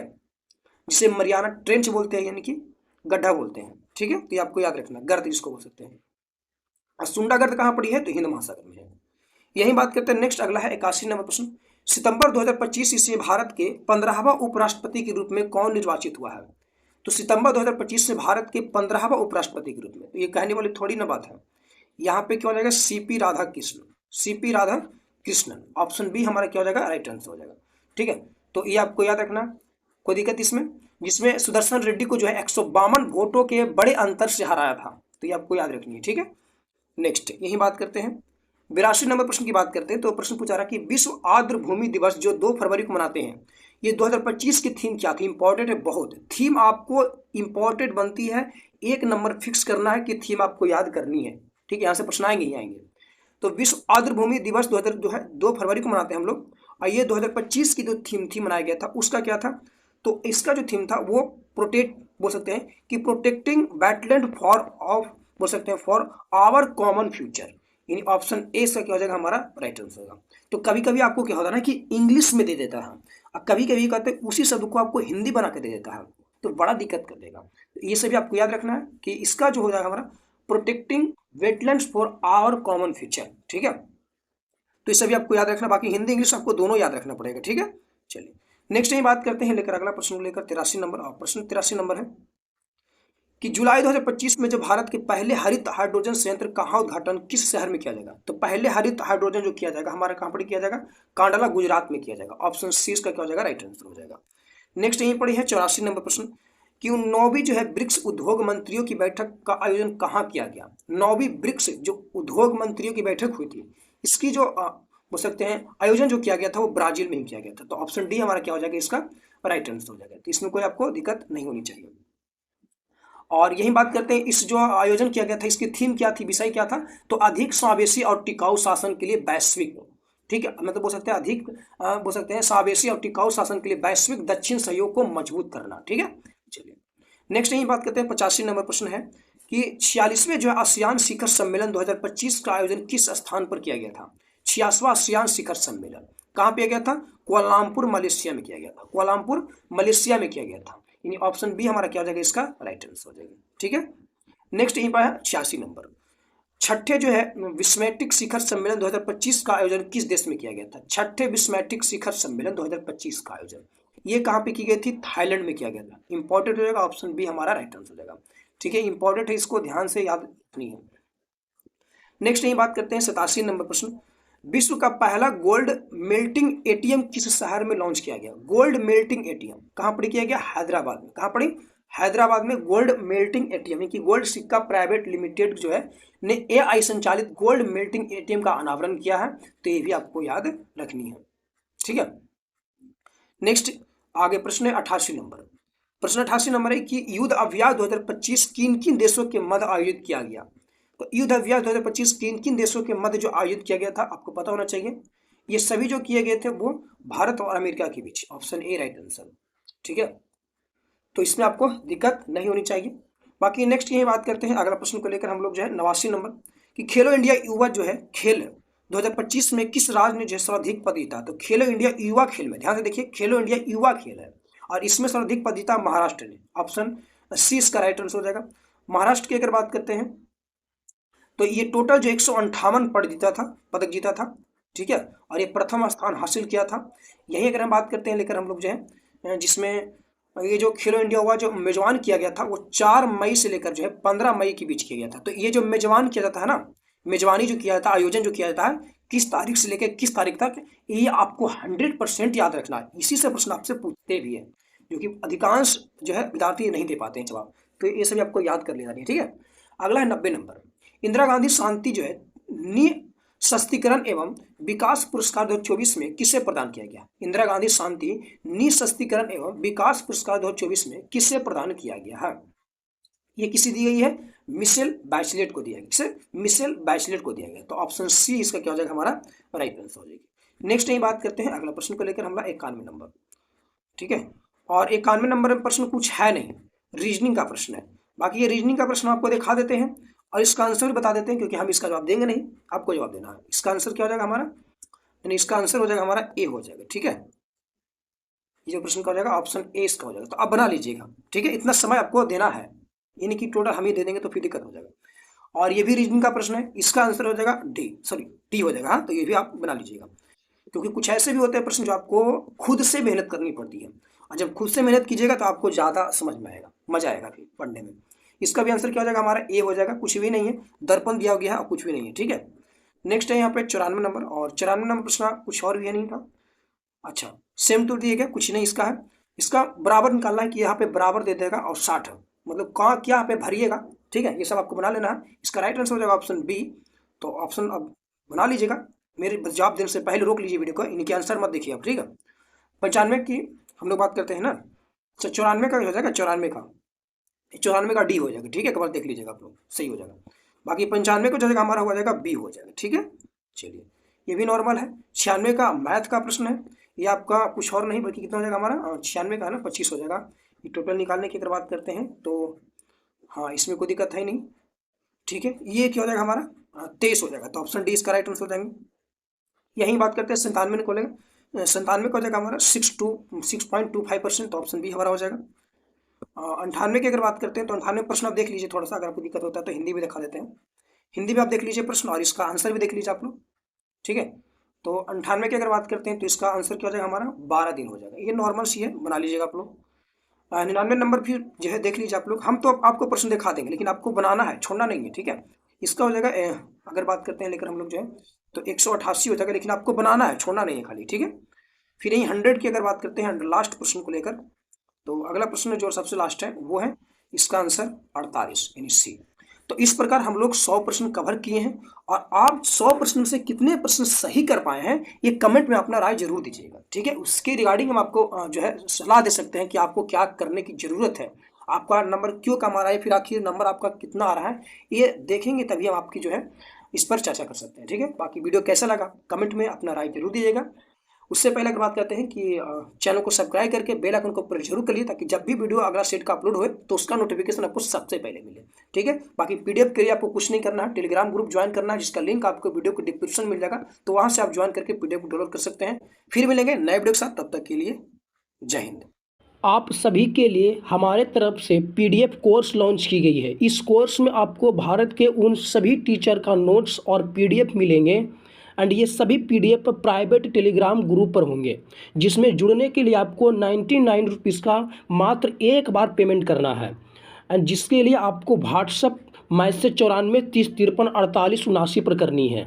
जिसे मरियाना ट्रेंच बोलते हैं, यानी कि गड्ढा बोलते हैं। ठीक है, तो ये आपको याद रखना, गर्त जिसको बोल सकते हैं। और सुंडा गर्त कहाँ पड़ी है, तो हिंद महासागर में है। यही बात करते हैं। नेक्स्ट अगला है 81 नंबर प्रश्न, सितंबर 2025 ईस्वी भारत के 15वां उपराष्ट्रपति के रूप में कौन निर्वाचित हुआ है। तो सितंबर 2025 से भारत के 15वां उपराष्ट्रपति के रूप में, तो ये कहने वाली थोड़ी ना बात है। यहाँ पे क्या हो जाएगा, सीपी राधाकृष्णन, सीपी राधाकृष्णन। ऑप्शन बी हमारा क्या हो जाएगा, राइट आंसर हो जाएगा। ठीक है, तो ये आपको याद रखना, कोई दिक्कत इसमें, जिसमें सुदर्शन रेड्डी को जो है 152 वोटों के बड़े अंतर से हराया था। तो ये आपको याद रखनी है। ठीक है, नेक्स्ट यही बात करते हैं। 82 नंबर प्रश्न की बात करते हैं। तो प्रश्न पूछा रहा कि विश्व आर्द्र भूमि दिवस जो 2 फरवरी को मनाते हैं, ये 2025 की थीम क्या थी। इंपॉर्टेंट है बहुत, थीम आपको इंपॉर्टेंट बनती है। 1 नंबर फिक्स करना है कि थीम आपको याद करनी है। ठीक है, यहाँ से प्रश्न आएंगे ही आएंगे। तो विश्व आर्द्र भूमि दिवस 2 फरवरी को मनाते हैं हम लोग, और ये 2025 की जो थीम थी मनाया गया था उसका क्या था। तो इसका जो थीम था वो प्रोटेक्ट बोल सकते हैं कि प्रोटेक्टिंग वेटलैंड फॉर ऑफ बोल सकते हैं फॉर आवर कॉमन फ्यूचर, यानी ऑप्शन ए इसका क्या हो जाएगा, हमारा राइट आंसर होगा। तो कभी कभी आपको क्या होता है ना कि इंग्लिश में दे देता है और कभी कभी कहते हैं उसी शब्द को आपको हिंदी बना के दे देता है, तो बड़ा दिक्कत कर देगा। तो ये सभी आपको याद रखना है कि इसका जो हो जाएगा हमारा protecting wetlands for our common future. ठीक है, तो ये सभी आपको याद रखना, बाकी हिंदी इंग्लिश आपको दोनों याद रखना पड़ेगा। ठीक है, चलिए नेक्स्ट यही बात करते हैं लेकर अगला प्रश्न लेकर 83 नंबर। और प्रश्न 83 नंबर है कि जुलाई 2025 में जो भारत के पहले हरित हाइड्रोजन संयंत्र का उद्घाटन किस शहर में किया जाएगा। तो पहले हरित हाइड्रोजन जो किया जाएगा हमारे कहाँ पर किया जाएगा, कांडला गुजरात में किया जाएगा। ऑप्शन सी इसका क्या हो जाएगा, राइट आंसर हो जाएगा। नेक्स्ट यही पड़ी है 84 नंबर प्रश्न कि 9वीं जो है ब्रिक्स उद्योग मंत्रियों की बैठक का आयोजन कहाँ किया गया। 9वीं ब्रिक्स जो उद्योग मंत्रियों की बैठक हुई थी, इसकी जो बोल सकते हैं आयोजन जो किया गया था वो ब्राजील में ही किया गया था। तो ऑप्शन डी हमारा क्या हो जाएगा, इसका राइट आंसर हो जाएगा। तो इसमें कोई आपको दिक्कत नहीं होनी चाहिए। और यही बात करते हैं, इस जो आयोजन किया गया था इसकी थीम क्या थी, विषय क्या था। तो अधिक समावेशी और टिकाऊ शासन के लिए वैश्विक, ठीक है, मतलब बोल सकते हैं अधिक बोल सकते हैं समावेशी और टिकाऊ शासन के लिए वैश्विक दक्षिण सहयोग को मजबूत करना। ठीक है, चलिए नेक्स्ट यही बात करते हैं। 85 नंबर प्रश्न है कि 46वें जो है आसियान शिखर सम्मेलन 2025 का आयोजन किस स्थान पर किया गया था। 86वां आसियान शिखर सम्मेलन कहाँ पे किया गया था, कुआलालंपुर मलेशिया में किया गया था। कुआलालंपुर मलेशिया में किया गया था, यानी ऑप्शन बी हमारा क्या हो जाएगा, इसका राइट आंसर हो जाएगा। ठीक है, नेक्स्ट यहीं पर है 86 नंबर, छठे जो है विस्मेटिक शिखर सम्मेलन 2025 का आयोजन किस देश में किया गया था। छठे विस्मेटिक शिखर सम्मेलन 2025 का आयोजन ये कहाँ पे की गई थी, थाईलैंड में किया गया था। इंपॉर्टेंट हो जाएगा, ऑप्शन बी हमारा राइट आंसर हो जाएगा। ठीक है, इंपॉर्टेंट है, इसको ध्यान से याद रखनी है। नेक्स्ट यही बात करते हैं 87 नंबर प्रश्न, विश्व का पहला गोल्ड मेल्टिंग एटीएम किस शहर में लॉन्च किया गया। गोल्ड मेल्टिंग एटीएम कहाँ पर किया गया, हैदराबाद में। कहाँ पड़ी, हैदराबाद में गोल्ड मेल्टिंग एटीएम की गोल्ड सिक्का प्राइवेट लिमिटेड जो है ने एआई संचालित गोल्ड मेल्टिंग एटीएम का अनावरण किया है। तो ये भी आपको याद रखनी है। ठीक है, नेक्स्ट आगे प्रश्न है 88 नंबर। प्रश्न 88 नंबर है कि युद्ध अभ्यास 2025 किन किन देशों के मध्य आयोजित किया गया। तो युद्ध अभ्यास 2025 किन किन देशों के मध्य जो आयोजित किया गया था आपको पता होना चाहिए। ये सभी जो किए गए थे वो भारत और अमेरिका के बीच, ऑप्शन ए राइट आंसर। ठीक है, तो इसमें आपको दिक्कत नहीं होनी चाहिए। बाकी नेक्स्ट यही बात करते हैं अगला प्रश्न को लेकर हम लोग जो है 89 नंबर कि खेलो इंडिया युवा जो है खेल 2025 में किस राज्य ने जो है सर्वाधिक पद जीता। तो खेलो इंडिया युवा खेल में ध्यान से देखिए, खेलो इंडिया युवा खेल है और इसमें सर्वाधिक पद जीता महाराष्ट्र ने, ऑप्शन सी इसका राइट आंसर हो जाएगा। महाराष्ट्र की अगर बात करते हैं तो ये टोटल जो 158 पदक जीता था। ठीक है, और ये प्रथम स्थान हासिल किया था। यही अगर हम बात करते हैं लेकर हम लोग जो है जिसमें ये जो खेलो इंडिया हुआ जो मेजबान किया गया था वो 4 मई से लेकर जो है 15 मई के बीच किया गया था। तो ये जो मेजबान किया जाता है ना, मेजबानी जो किया जाता है, आयोजन जो किया जाता है किस तारीख से लेकर किस तारीख तक, ये आपको 100% याद रखना है। इसी से प्रश्न आपसे पूछते भी है, जो कि अधिकांश जो है विद्यार्थी नहीं दे पाते हैं जवाब, तो ये सभी आपको याद कर लेना है। ठीक है, अगला है 90 नंबर। इंदिरा गांधी शांति जो है निःशस्त्रीकरण एवं विकास पुरस्कार 2024 में किसे प्रदान किया गया। इंदिरा गांधी शांति निःशस्त्रीकरण एवं विकास पुरस्कार 2024 में किसे प्रदान किया गया है। ये किसी दी गई है, मिशेल बैचलेट को दिया गया। किसे, मिशेल बैचलेट को दिया गया। तो ऑप्शन सी इसका क्या हो जाएगा हमारा राइट आंसर हो जाएगी। नेक्स्ट यही बात करते हैं अगला प्रश्न को लेकर हमारा 91 नंबर। ठीक है, और 91 नंबर में प्रश्न कुछ है नहीं, रीजनिंग का प्रश्न है। बाकी ये रीजनिंग का प्रश्न आपको दिखा देते हैं और इसका आंसर भी बता देते हैं, क्योंकि हम इसका जवाब देंगे नहीं, आपको जवाब देना है। इसका आंसर क्या हो जाएगा हमारा, यानी इसका आंसर हो जाएगा हमारा ए हो जाएगा। ठीक है, ये जो प्रश्न का हो जाएगा ऑप्शन ए इसका हो जाएगा। तो आप बना लीजिएगा। ठीक है, इतना समय आपको देना है, यानी कि टोटल हम ही दे देंगे तो फिर दिक्कत हो जाएगा। और ये भी रीजनिंग का प्रश्न है, इसका आंसर हो जाएगा डी हो जाएगा। हाँ, तो ये भी आप बना लीजिएगा, क्योंकि कुछ ऐसे भी होते हैं प्रश्न जो आपको खुद से मेहनत करनी पड़ती है, और जब खुद से मेहनत कीजिएगा तो आपको ज़्यादा समझ में आएगा, मजा आएगा फिर पढ़ने में। इसका भी आंसर क्या हो जाएगा हमारा ए हो जाएगा, कुछ भी नहीं है, दर्पण दिया गया है और कुछ भी नहीं है। ठीक है, नेक्स्ट है यहाँ पे 94 नंबर, और 94 नंबर प्रश्न कुछ और भी है नहीं था। अच्छा, सेम टू दिए गया, कुछ नहीं इसका है। इसका बराबर निकालना है कि यहाँ पे बराबर दे देगा और 60 मतलब कहाँ क्या यहाँ पे भरिएगा। ठीक है, ये सब आपको बना लेना है। इसका राइट आंसर हो जाएगा ऑप्शन बी। तो ऑप्शन अब बना लीजिएगा, मेरे जवाब देने से पहले रोक लीजिए वीडियो को, इनके आंसर मत देखिए आप। ठीक है, 95 की हम लोग बात करते हैं ना। अच्छा, 94 का हो जाएगा, 94 का डी हो जाएगा। ठीक है, एक बार देख लीजिएगा आप लोग, सही हो जाएगा। बाकी 95 को जो जाएगा हमारा हो जाएगा बी हो जाएगा। ठीक है, चलिए ये भी नॉर्मल है। 96 का मैथ का प्रश्न है, ये आपका कुछ और नहीं बल्कि कितना हो जाएगा हमारा 96 का है ना 25 हो जाएगा। ये टोटल निकालने की अगर बात करते हैं तो हाँ, इसमें कोई दिक्कत है नहीं। ठीक है, ये क्या हो जाएगा हमारा 23 हो जाएगा। तो ऑप्शन डी इसका राइट आंसर हो जाएंगे। यही बात करते हैं 97 को लेगा, 97 का हो जाएगा हमारा 6.25%। तो ऑप्शन बी हमारा हो जाएगा। 98 की अगर बात करते हैं तो 98 प्रश्न आप देख लीजिए, थोड़ा सा अगर आपको दिक्कत होता है तो हिंदी भी दिखा देते हैं। हिंदी में आप देख लीजिए प्रश्न और इसका आंसर भी देख लीजिए आप लोग। ठीक है, तो 98 की अगर बात करते हैं तो इसका आंसर क्या हो जाएगा हमारा 12 दिन हो जाएगा। ये नॉर्मल सी है, बना लीजिएगा आप लोग। 99 नंबर फिर जो है देख लीजिए आप लोग, हम तो आपको प्रश्न दिखा देंगे लेकिन आपको बनाना है, छोड़ना नहीं है। ठीक है, इसका हो जाएगा अगर बात करते हैं लेकर हम लोग जो है तो 188 हो जाएगा, लेकिन आपको बनाना है, छोड़ना नहीं है खाली। ठीक है, फिर यही 100 की अगर बात करते हैं लास्ट प्रश्न को लेकर, तो अगला प्रश्न जो सबसे लास्ट है वो है इसका आंसर 48 यानी सी। तो इस प्रकार हम लोग 100 प्रश्न कवर किए हैं, और आप 100 प्रश्न से कितने प्रश्न सही कर पाए हैं ये कमेंट में अपना राय जरूर दीजिएगा। ठीक है, उसके रिगार्डिंग हम आपको जो है सलाह दे सकते हैं कि आपको क्या करने की जरूरत है, आपका नंबर क्यों कम आ रहा है, फिर आखिर नंबर आपका कितना आ रहा है, ये देखेंगे तभी हम आपकी जो है इस पर चर्चा कर सकते हैं। ठीक है, बाकी वीडियो कैसा लगा कमेंट में अपना राय जरूर दीजिएगा। उससे पहले अगर बात करते हैं कि चैनल को सब्सक्राइब करके बेल आइकन को प्रेस जरूर करिए, ताकि जब भी वीडियो अगला सेट का अपलोड हो तो उसका नोटिफिकेशन आपको सबसे पहले मिले। ठीक है, बाकी पीडीएफ के लिए आपको कुछ नहीं करना है, टेलीग्राम ग्रुप ज्वाइन करना है, जिसका लिंक आपको वीडियो के डिस्क्रिप्शन मिल जाएगा, तो वहां से आप ज्वाइन करके पीडीएफ डाउनलोड कर सकते हैं। फिर मिलेंगे नए वीडियो के साथ, तब तक के लिए जय हिंद। आप सभी के लिए हमारे तरफ से पीडीएफ कोर्स लॉन्च की गई है। इस कोर्स में आपको भारत के उन सभी टीचर का नोट्स और पीडीएफ मिलेंगे, एंड ये सभी पीडीएफ प्राइवेट टेलीग्राम ग्रुप पर होंगे, जिसमें जुड़ने के लिए आपको 99 रुपीज़ का मात्र एक बार पेमेंट करना है, एंड जिसके लिए आपको व्हाट्सअप मैसेज 94 30 53 48 79 पर करनी है,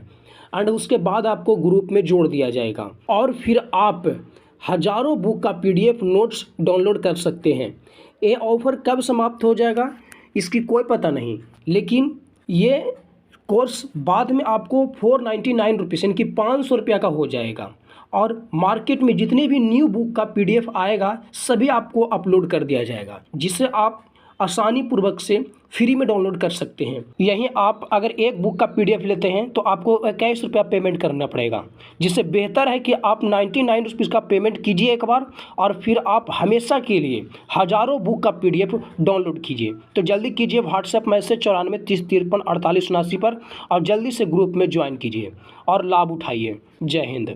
एंड उसके बाद आपको ग्रुप में जोड़ दिया जाएगा, और फिर आप हज़ारों बुक का पीडीएफ नोट्स डाउनलोड कर सकते हैं। ये ऑफ़र कब समाप्त हो जाएगा इसकी कोई पता नहीं, लेकिन ये कोर्स बाद में आपको 499 रुपीज़ यानी कि 500 रुपया का हो जाएगा, और मार्केट में जितने भी न्यू बुक का पीडीएफ आएगा सभी आपको अपलोड कर दिया जाएगा, जिससे आप आसानी पूर्वक से फ्री में डाउनलोड कर सकते हैं। यहीं आप अगर एक बुक का पीडीएफ लेते हैं तो आपको 21 रुपया पेमेंट करना पड़ेगा, जिससे बेहतर है कि आप 99 रुपीज़ का पेमेंट कीजिए एक बार, और फिर आप हमेशा के लिए हज़ारों बुक का पीडीएफ डाउनलोड कीजिए। तो जल्दी कीजिए व्हाट्सएप मैसेज 94 30 53 48 79 पर, और जल्दी से ग्रुप में ज्वाइन कीजिए और लाभ उठाइए। जय हिंद।